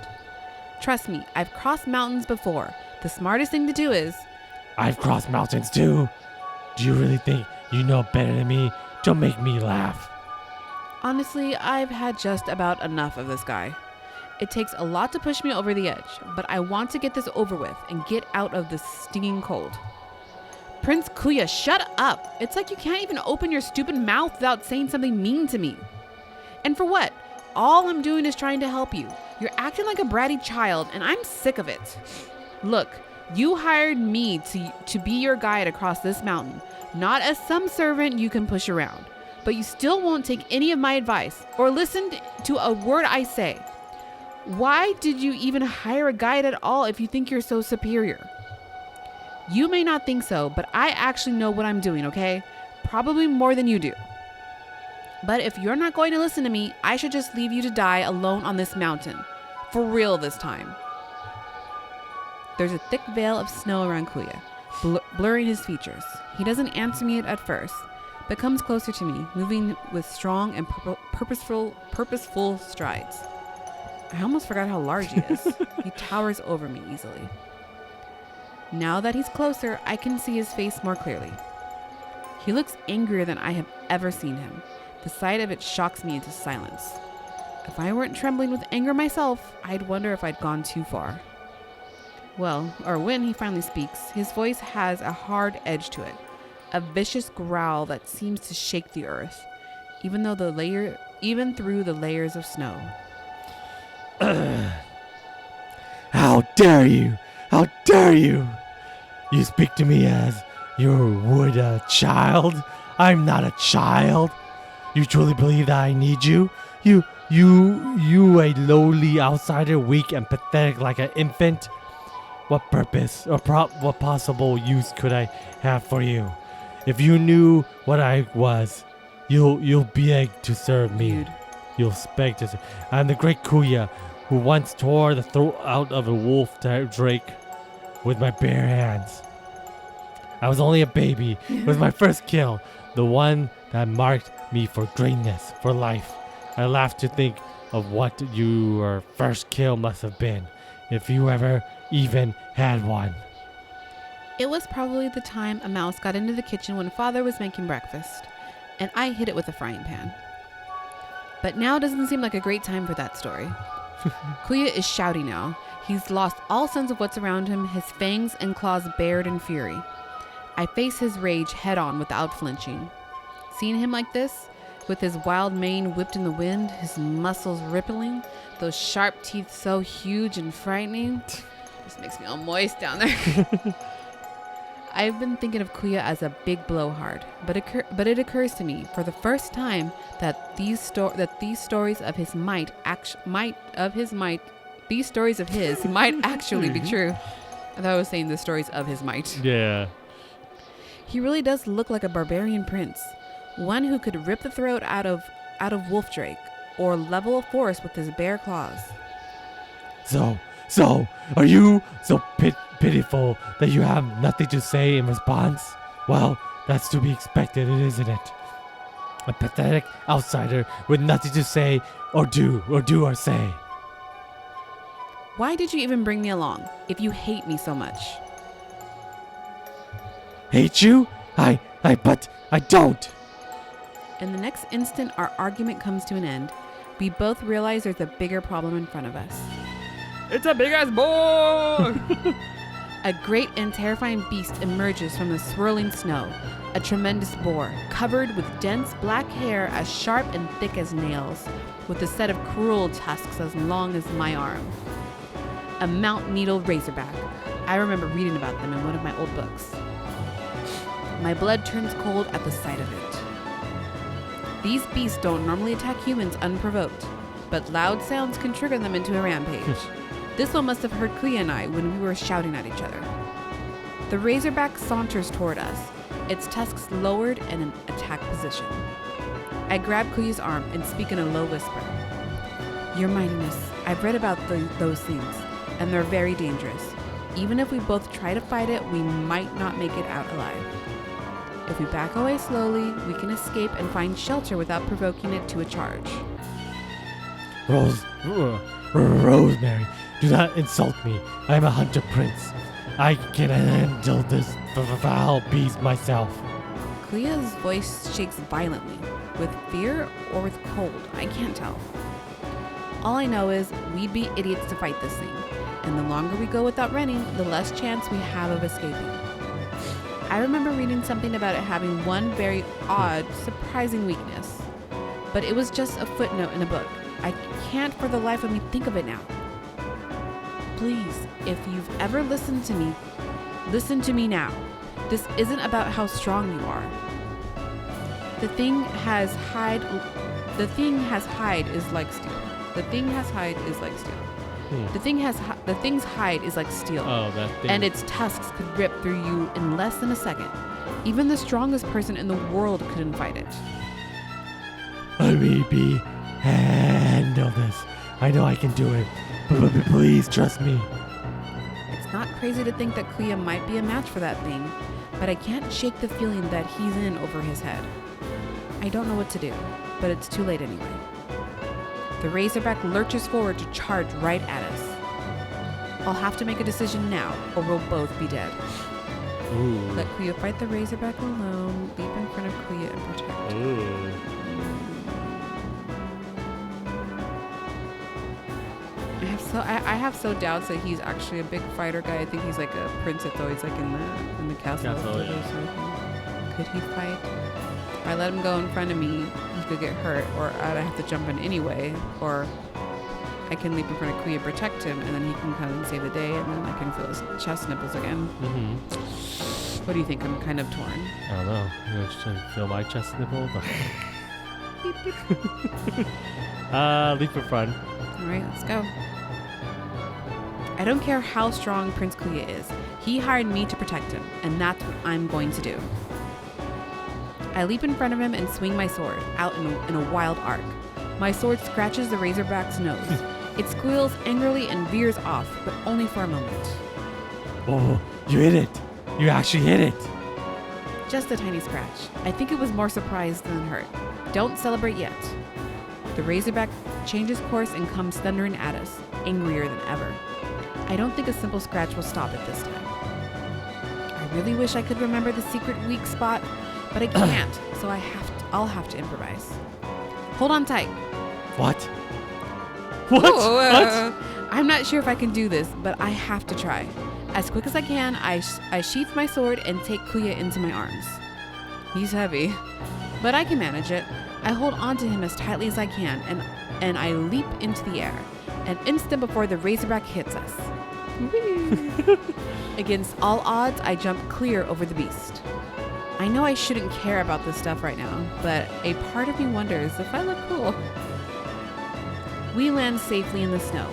Trust me, I've crossed mountains before. The smartest thing to do is... I've crossed mountains too. Do you really think you know better than me? Don't make me laugh. Honestly, I've had just about enough of this guy. It takes a lot to push me over the edge, but I want to get this over with and get out of this stinging cold. Prince Kuya, shut up! It's like you can't even open your stupid mouth without saying something mean to me. And for what? All I'm doing is trying to help you. You're acting like a bratty child, and I'm sick of it. Look, you hired me to be your guide across this mountain, not as some servant you can push around. But you still won't take any of my advice or listen to a word I say. Why did you even hire a guide at all if you think you're so superior? You may not think so, but I actually know what I'm doing, okay? Probably more than you do. But if you're not going to listen to me, I should just leave you to die alone on this mountain. For real this time. There's a thick veil of snow around Kuya, blurring his features. He doesn't answer me at first, but comes closer to me, moving with strong and purposeful strides. I almost forgot how large he is. He towers over me easily. Now that he's closer, I can see his face more clearly. He looks angrier than I have ever seen him. The sight of it shocks me into silence. If I weren't trembling with anger myself, I'd wonder if I'd gone too far. Well, or when he finally speaks, his voice has a hard edge to it, a vicious growl that seems to shake the earth, even through the layers of snow. How dare you! How dare you! You speak to me as you would a child? I'm not a child. You truly believe that I need you? You a lowly outsider, weak and pathetic like an infant? What purpose or what possible use could I have for you? If you knew what I was, you'll beg to serve me. Dude. You'll beg to serve. I'm the great Kuya, who once tore the throat out of a wolf drake with my bare hands. I was only a baby. It was my first kill, the one that marked me for greatness, for life. I laugh to think of what your first kill must have been, if you ever even had one. It was probably the time a mouse got into the kitchen when Father was making breakfast, and I hit it with a frying pan. But now doesn't seem like a great time for that story. Kuya is shouting now. He's lost all sense of what's around him, his fangs and claws bared in fury. I face his rage head on without flinching. Seeing him like this, with his wild mane whipped in the wind, his muscles rippling, those sharp teeth so huge and frightening, just makes me all moist down there. I've been thinking of Kuya as a big blowhard, but it occurs to me for the first time that these stories of his might actually be true. I thought I was saying the stories of his might. Yeah. He really does look like a barbarian prince, one who could rip the throat out of wolf drake or level a forest with his bare claws. So, are you so pitiful that you have nothing to say in response? Well, that's to be expected, isn't it? A pathetic outsider with nothing to say or do or say. Why did you even bring me along if you hate me so much? Hate you? But I don't. In the next instant our argument comes to an end, we both realize there's a bigger problem in front of us. It's a big ass boar! A great and terrifying beast emerges from the swirling snow, a tremendous boar, covered with dense black hair as sharp and thick as nails, with a set of cruel tusks as long as my arm. A mount needle razorback. I remember reading about them in one of my old books. My blood turns cold at the sight of it. These beasts don't normally attack humans unprovoked, but loud sounds can trigger them into a rampage. This one must have heard Kuya and I when we were shouting at each other. The razorback saunters toward us, its tusks lowered in an attack position. I grab Kuya's arm and speak in a low whisper. Your Mightiness, I've read about those things, and they're very dangerous. Even if we both try to fight it, we might not make it out alive. If we back away slowly, we can escape and find shelter without provoking it to a charge. Rosemary, do not insult me. I am a hunter prince. I can handle this foul beast myself. Kuya's voice shakes violently, with fear or with cold, I can't tell. All I know is we'd be idiots to fight this thing, and the longer we go without running, the less chance we have of escaping. I remember reading something about it having one very odd, surprising weakness, but it was just a footnote in a book. I can't for the life of me think of it now. Please, if you've ever listened to me, listen to me now. This isn't about how strong you are. The thing has hide is like steel. The thing's hide is like steel. Oh, that thing. And its tusks could rip through you in less than a second. Even the strongest person in the world couldn't fight it. Let me handle this. I know I can do it. But please trust me. It's not crazy to think that Kuya might be a match for that thing, but I can't shake the feeling that he's in over his head. I don't know what to do, but it's too late anyway. The razorback lurches forward to charge right at us. I'll have to make a decision now, or we'll both be dead. Ooh. Let Kuya fight the razorback alone, leap in front of Kuya and protect him. Ooh. I have so doubts that he's actually a big fighter guy. I think he's like a prince that's always like in the castle. Yeah. Could he fight? If I let him go in front of me, he could get hurt, or I'd have to jump in anyway, or I can leap in front of Kuya, protect him, and then he can come and save the day, and then I can feel his chest nipples again. Mm-hmm. What do you think? I'm kind of torn. I don't know. You just trying to feel my chest nipple? Leap in front. All right, let's go. I don't care how strong Prince Kuya is. He hired me to protect him, and that's what I'm going to do. I leap in front of him and swing my sword out in a wild arc. My sword scratches the razorback's nose. It squeals angrily and veers off, but only for a moment. Oh, you hit it. You actually hit it. Just a tiny scratch. I think it was more surprise than hurt. Don't celebrate yet. The razorback changes course and comes thundering at us, angrier than ever. I don't think a simple scratch will stop it this time. I really wish I could remember the secret weak spot, but I can't, so I'll have to improvise. Hold on tight. What? What? I'm not sure if I can do this, but I have to try. As quick as I can, I sheath my sword and take Kuya into my arms. He's heavy, but I can manage it. I hold on to him as tightly as I can, and I leap into the air, an instant before the razorback hits us. Whee! Against all odds, I jump clear over the beast. I know I shouldn't care about this stuff right now, but a part of me wonders if I look cool. We land safely in the snow,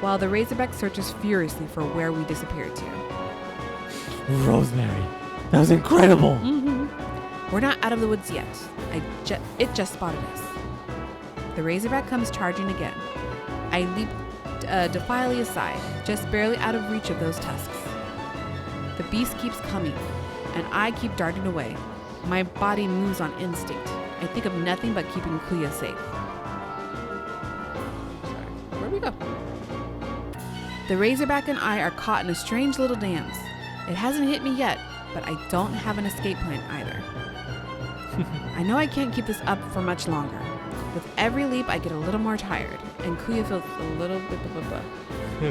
while the Razorback searches furiously for where we disappeared to. Rosemary, that was incredible. We're not out of the woods yet. It just spotted us. The Razorback comes charging again. I leap defiantly aside, just barely out of reach of those tusks. The beast keeps coming, and I keep darting away. My body moves on instinct. I think of nothing but keeping Kuya safe. Sorry, where'd we go? The Razorback and I are caught in a strange little dance. It hasn't hit me yet, but I don't have an escape plan either. I know I can't keep this up for much longer. With every leap, I get a little more tired, and Kuya feels a little bit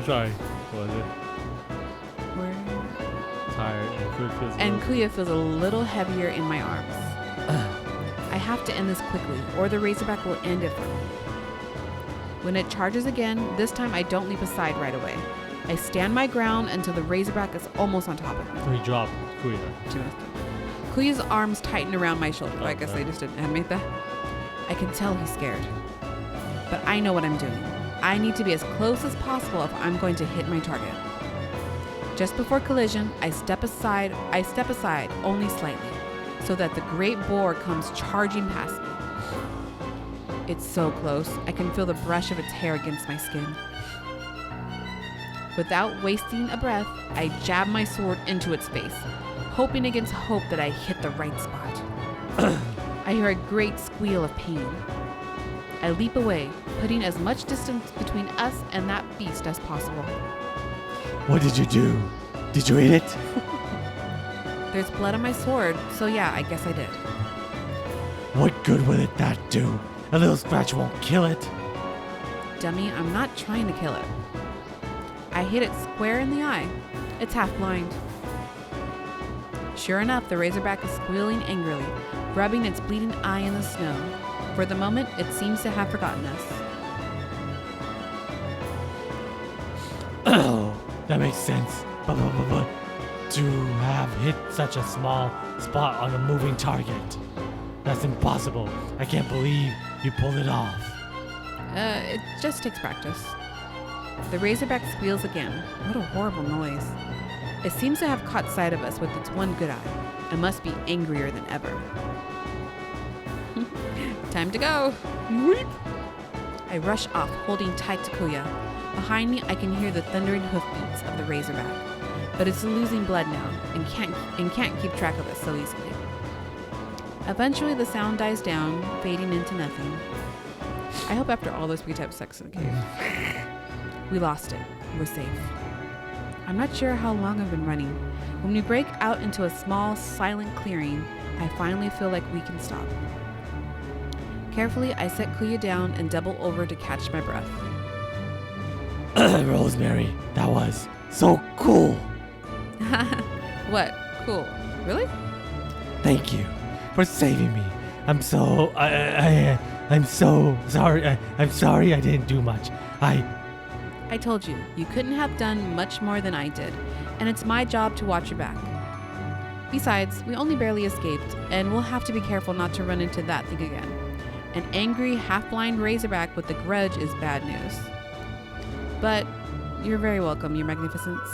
Sorry, what was it? where? Tired And Kuya feels a little heavier in my arms. I have to end this quickly, or the Razorback will end it for me. When it charges again, this time I don't leap aside right away. I stand my ground until the Razorback is almost on top of me. We dropped Kuya. Kuya's arms tighten around my shoulder. I guess Okay. they just didn't animate that. I can tell he's scared. But I know what I'm doing. I need to be as close as possible if I'm going to hit my target. Just before collision, I step aside only slightly, so that the great boar comes charging past me. It's so close, I can feel the brush of its hair against my skin. Without wasting a breath, I jab my sword into its face, hoping against hope that I hit the right spot. I hear a great squeal of pain. I leap away, putting as much distance between us and that beast as possible. What did you do? Did you eat it? There's blood on my sword, so yeah, I guess I did. What good will that do? A little scratch won't kill it. Dummy, I'm not trying to kill it. I hit it square in the eye. It's half blind. Sure enough, the Razorback is squealing angrily, rubbing its bleeding eye in the snow. For the moment, it seems to have forgotten us. Oh, that makes sense. But to have hit such a small spot on a moving target. That's impossible. I can't believe you pulled it off. It just takes practice. The Razorback squeals again. What a horrible noise. It seems to have caught sight of us with its one good eye. It must be angrier than ever. Time to go. Weep. I rush off, holding tight to Kuya. Behind me, I can hear the thundering hoofbeats of the Razorback, but it's losing blood now and can't keep track of us so easily. Eventually, the sound dies down, fading into nothing. I hope after all this we have sex in the cave. We lost it. We're safe. I'm not sure how long I've been running. When we break out into a small, silent clearing, I finally feel like we can stop. Carefully, I set Kuya down and double over to catch my breath. Rosemary, that was so cool. What? Cool. Really? Thank you for saving me. I'm so sorry. I'm sorry I didn't do much. I told you, you couldn't have done much more than I did, and it's my job to watch your back. Besides, we only barely escaped, and we'll have to be careful not to run into that thing again. An angry, half-blind Razorback with a grudge is bad news. But you're very welcome, Your Magnificence.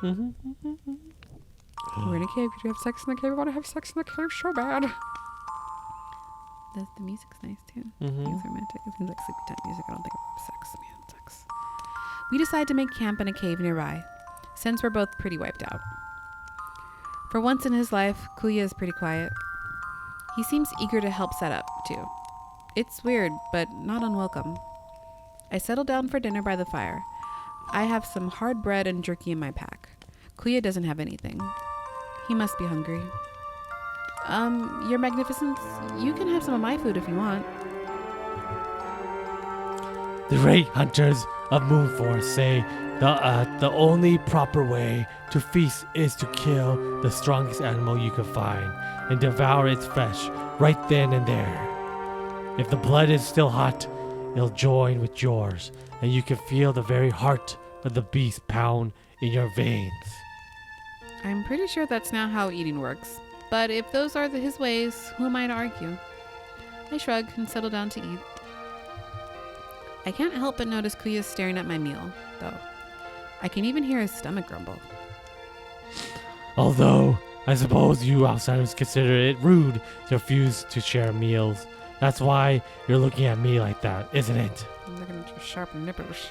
We're in a cave. Could we have sex in the cave? I want to have sex in the cave so bad. The music's nice too. It's romantic. It seems like sleepy time music. I don't think of sex, man. Sex. We decide to make camp in a cave nearby, since we're both pretty wiped out. For once in his life, Kuya is pretty quiet. He seems eager to help set up, too. It's weird, but not unwelcome. I settle down for dinner by the fire. I have some hard bread and jerky in my pack. Kuya doesn't have anything. He must be hungry. Your Magnificence, you can have some of my food if you want. The great hunters of Moonforce say the only proper way to feast is to kill the strongest animal you can find and devour its flesh right then and there. If the blood is still hot, it'll join with yours, and you can feel the very heart of the beast pound in your veins. I'm pretty sure that's not how eating works. But if those are his ways, who am I to argue? I shrug and settle down to eat. I can't help but notice Kuya staring at my meal, though. I can even hear his stomach grumble. Although, I suppose you outsiders consider it rude to refuse to share meals. That's why you're looking at me like that, isn't it? I'm looking at your sharp nippers.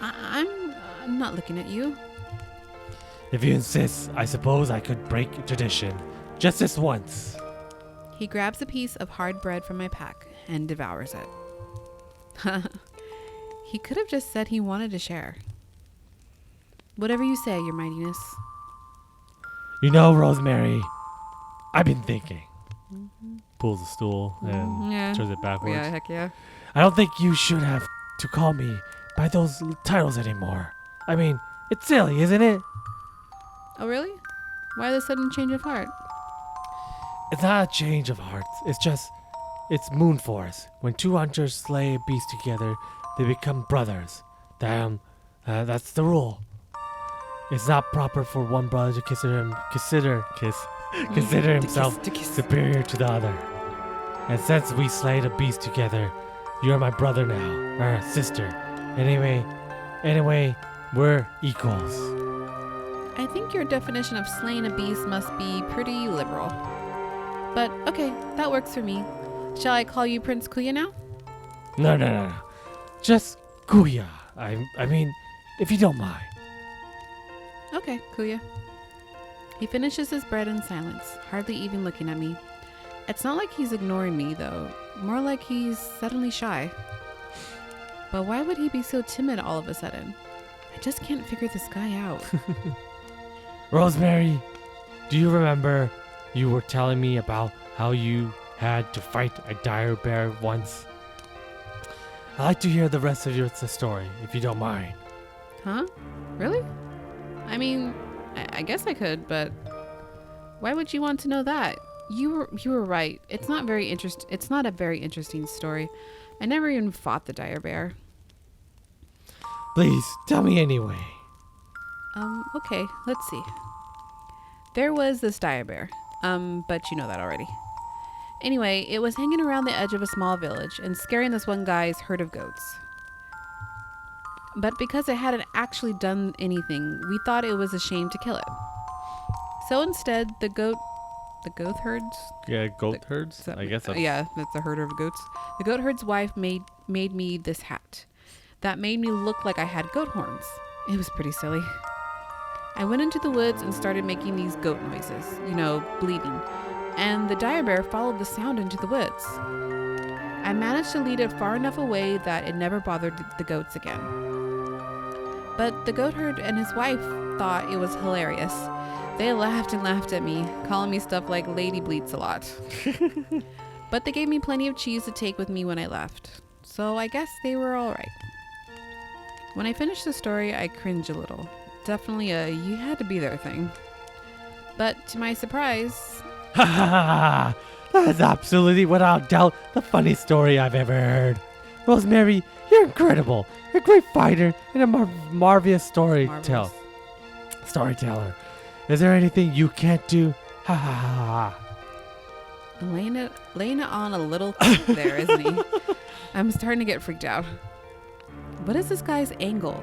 I'm not looking at you. If you insist, I suppose I could break tradition. Just this once. He grabs a piece of hard bread from my pack and devours it. He could have just said he wanted to share. Whatever you say, Your Mightiness. You know, Rosemary, I've been thinking. Pulls the stool and Yeah. turns it backwards. Yeah, heck yeah. I don't think you should have to call me by those titles anymore. I mean, it's silly, isn't it? Oh, really? Why the sudden change of heart? It's not a change of hearts. It's Moon Force. When two hunters slay a beast together, they become brothers. That's the rule. It's not proper for one brother to consider himself superior to the other. And since we slayed a beast together, you're my brother now, or sister. Anyway, we're equals. I think your definition of slaying a beast must be pretty liberal. But okay, that works for me. Shall I call you Prince Kuya now? No. Just Kuya. I mean, if you don't mind. Okay, Kuya. He finishes his bread in silence, hardly even looking at me. It's not like he's ignoring me, though. More like he's suddenly shy. But why would he be so timid all of a sudden? I just can't figure this guy out. Rosemary, do you remember you were telling me about how you had to fight a dire bear once? I'd like to hear the rest of your story, if you don't mind. Huh? Really? I mean, I guess I could, but why would you want to know that? You were right. It's not a very interesting story. I never even fought the dire bear. Please, tell me anyway. Okay, let's see. There was this dire bear. But you know that already. Anyway, it was hanging around the edge of a small village and scaring this one guy's herd of goats. But because it hadn't actually done anything, we thought it was a shame to kill it. So instead, the goat herds? Yeah, goat herds? I guess that's... Yeah, that's a herder of goats. The goat herd's wife made me this hat. That made me look like I had goat horns. It was pretty silly. I went into the woods and started making these goat noises, bleating. And the dire bear followed the sound into the woods. I managed to lead it far enough away that it never bothered the goats again. But the goat herd and his wife thought it was hilarious. They laughed and laughed at me, calling me stuff like Lady Bleats a lot. But they gave me plenty of cheese to take with me when I left. So I guess they were all right. When I finished the story, I cringed a little. Definitely a you had to be there thing. But to my surprise... Ha ha ha! That's absolutely, without doubt, the funniest story I've ever heard. Rosemary, you're incredible. You're a great fighter and a marvelous storyteller. Is there anything you can't do? Ha ha ha ha. Laying it on a little thick there, isn't he? I'm starting to get freaked out. What is this guy's angle?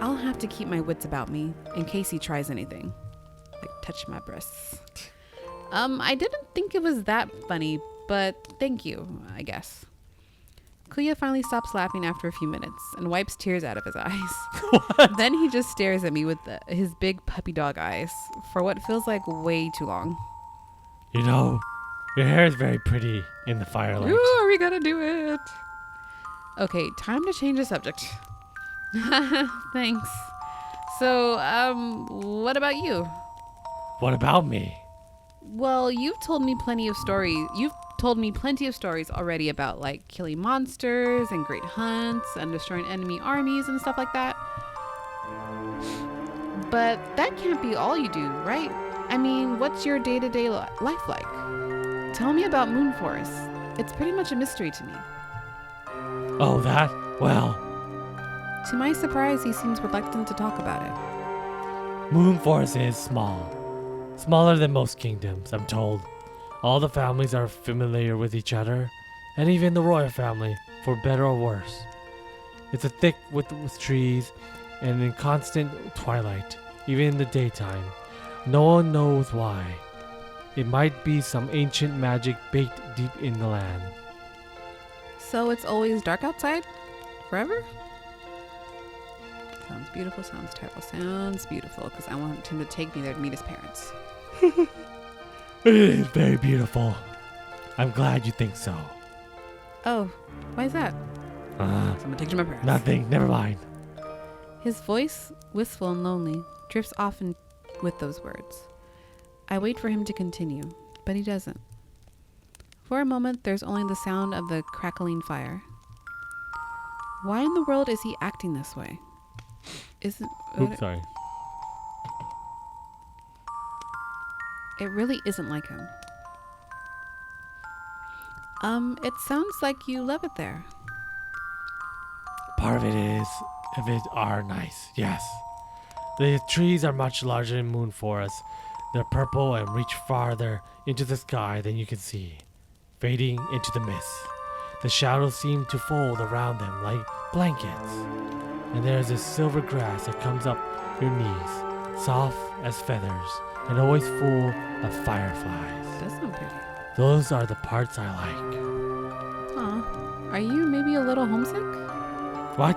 I'll have to keep my wits about me in case he tries anything. Like touch my breasts. I didn't think it was that funny, but thank you, I guess. Kuya finally stops laughing after a few minutes and wipes tears out of his eyes. What? Then he just stares at me with his big puppy dog eyes for what feels like way too long. You know, your hair is very pretty in the firelight. Ooh, are we gonna do it? Okay, time to change the subject. Thanks. So, what about you? What about me? Well, you've told me plenty of stories. You've told me plenty of stories already about like killing monsters and great hunts and destroying enemy armies and stuff like that. But that can't be all you do, right? I mean, what's your day-to-day life like? Tell me about Moon Forest. It's pretty much a mystery to me. Oh, that? Well, To my surprise, he seems reluctant to talk about it. Moon Forest is small. Smaller than most kingdoms, I'm told. All the families are familiar with each other, and even the royal family, for better or worse. It's a thick with trees and in constant twilight, even in the daytime. No one knows why. It might be some ancient magic baked deep in the land. So it's always dark outside? Forever? Sounds beautiful, sounds terrible. Sounds beautiful, because I want him to take me there to meet his parents. It is very beautiful. I'm glad you think so. Oh, why is that? So I'm gonna take you to my parents. Nothing, never mind. His voice, wistful and lonely, drifts off with those words. I wait for him to continue, but he doesn't. For a moment, there's only the sound of the crackling fire. Why in the world is he acting this way? Oops, sorry. It really isn't like him. It sounds like you love it there. Part of it is, if it are nice, yes. The trees are much larger in Moon Forest. They're purple and reach farther into the sky than you can see, fading into the mist. The shadows seem to fold around them like blankets. And there's this silver grass that comes up your knees, soft as feathers, and always full of fireflies. That's not pretty. Those are the parts I like. Aw, are you maybe a little homesick? What?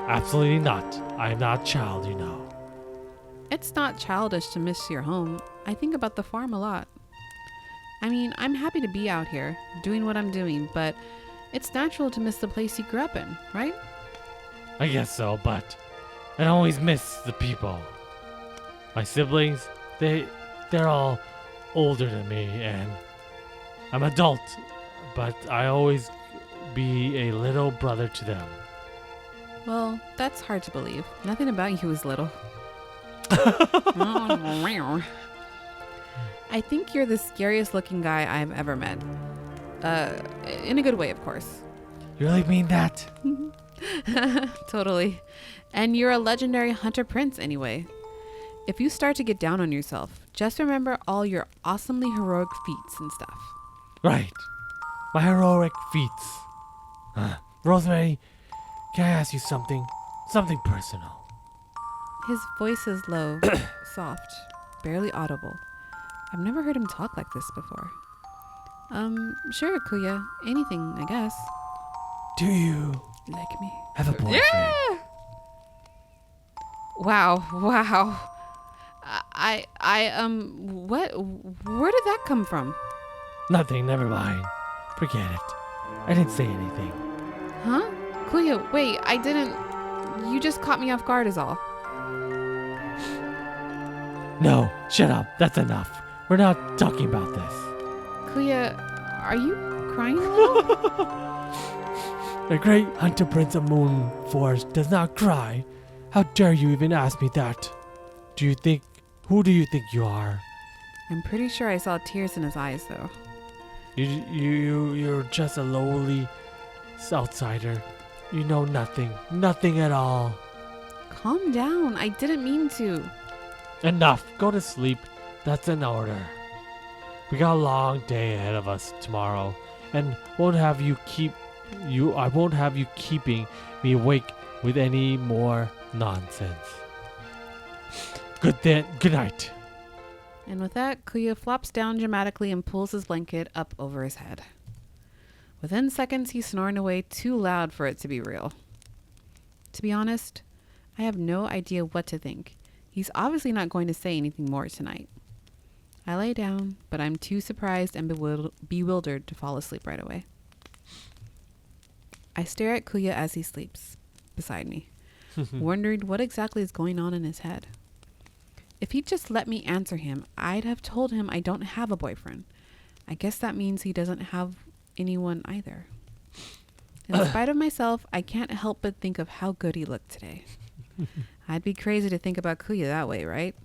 Absolutely not. I am not a child, you know. It's not childish to miss your home. I think about the farm a lot. I mean, I'm happy to be out here, doing what I'm doing, but it's natural to miss the place you grew up in, right? I guess so, but I always miss the people. My siblings, they're all older than me, and I'm adult, but I always be a little brother to them. Well, that's hard to believe. Nothing about you is little. I think you're the scariest looking guy I've ever met. In a good way, of course. You really mean that? Totally. And you're a legendary hunter prince anyway. If you start to get down on yourself, just remember all your awesomely heroic feats and stuff. Right. My heroic feats. Rosemary, can I ask you something? Something personal. His voice is low, soft, barely audible. I've never heard him talk like this before. Sure, Kuya. Anything, I guess. Do you Like me? have a boyfriend? Yeah! Wow. What? Where did that come from? Nothing, never mind. Forget it. I didn't say anything. Huh? Kuya, wait, I didn't. You just caught me off guard is all. No, shut up. That's enough. We're not talking about this. Kuya, are you crying a little? The great hunter prince of Moon Forest does not cry. How dare you even ask me that? Who do you think you are? I'm pretty sure I saw tears in his eyes, though. You're just a lowly outsider. You know nothing at all. Calm down. I didn't mean to. Enough. Go to sleep. That's an order. We got a long day ahead of us tomorrow, and I won't have you keeping me awake with any more nonsense. Good night. And with that, Kuya flops down dramatically and pulls his blanket up over his head. Within seconds, he's snoring away too loud for it to be real. To be honest, I have no idea what to think. He's obviously not going to say anything more tonight. I lay down, but I'm too surprised and bewildered to fall asleep right away. I stare at Kuya as he sleeps beside me, wondering what exactly is going on in his head. If he'd just let me answer him, I'd have told him I don't have a boyfriend. I guess that means he doesn't have anyone either. In spite of myself, I can't help but think of how good he looked today. I'd be crazy to think about Kuya that way, right?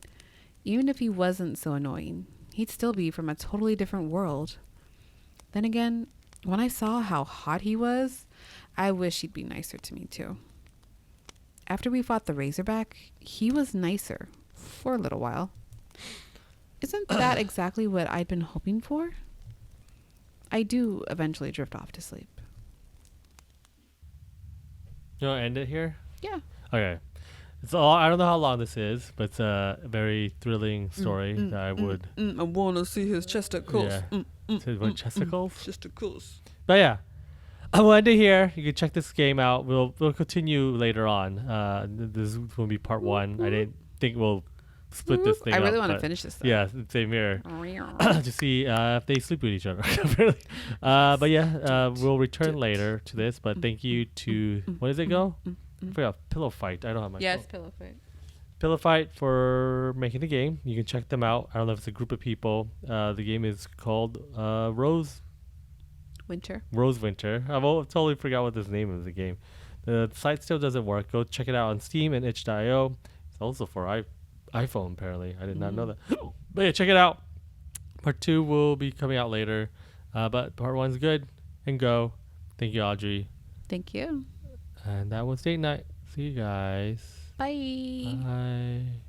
Even if he wasn't so annoying, he'd still be from a totally different world. Then again, when I saw how hot he was, I wish he'd be nicer to me too. after we fought the Razorback, he was nicer for a little while. Isn't that exactly what I'd been hoping for? I do eventually drift off to sleep. You want to end it here? Yeah. Okay. I don't know how long this is, but it's a very thrilling story that I would. I want to see his chesticles. Yeah. What, chesticles? Chesticles. But yeah, I will end it here. You can check this game out. We'll continue later on. This will be part 1. I didn't think we'll split this thing up. I really want to finish this though. Yeah, same here. To see if they sleep with each other. Really. But yeah, we'll return later to this. But thank you to, what does it go? I forgot, Pillow Fight. I don't have my Yeah, phone. it's Pillow Fight. Pillow Fight for making the game. You can check them out. I don't know if it's a group of people. The game is called Rose Winter. I totally forgot what this name of the game. The site still doesn't work. Go check it out on Steam and itch.io. It's also for iPhone, apparently. I did not know that. But yeah, check it out. Part 2 will be coming out later. But part 1's good. And go. Thank you, Audrey. Thank you. And that was Date Night. See you guys. Bye. Bye.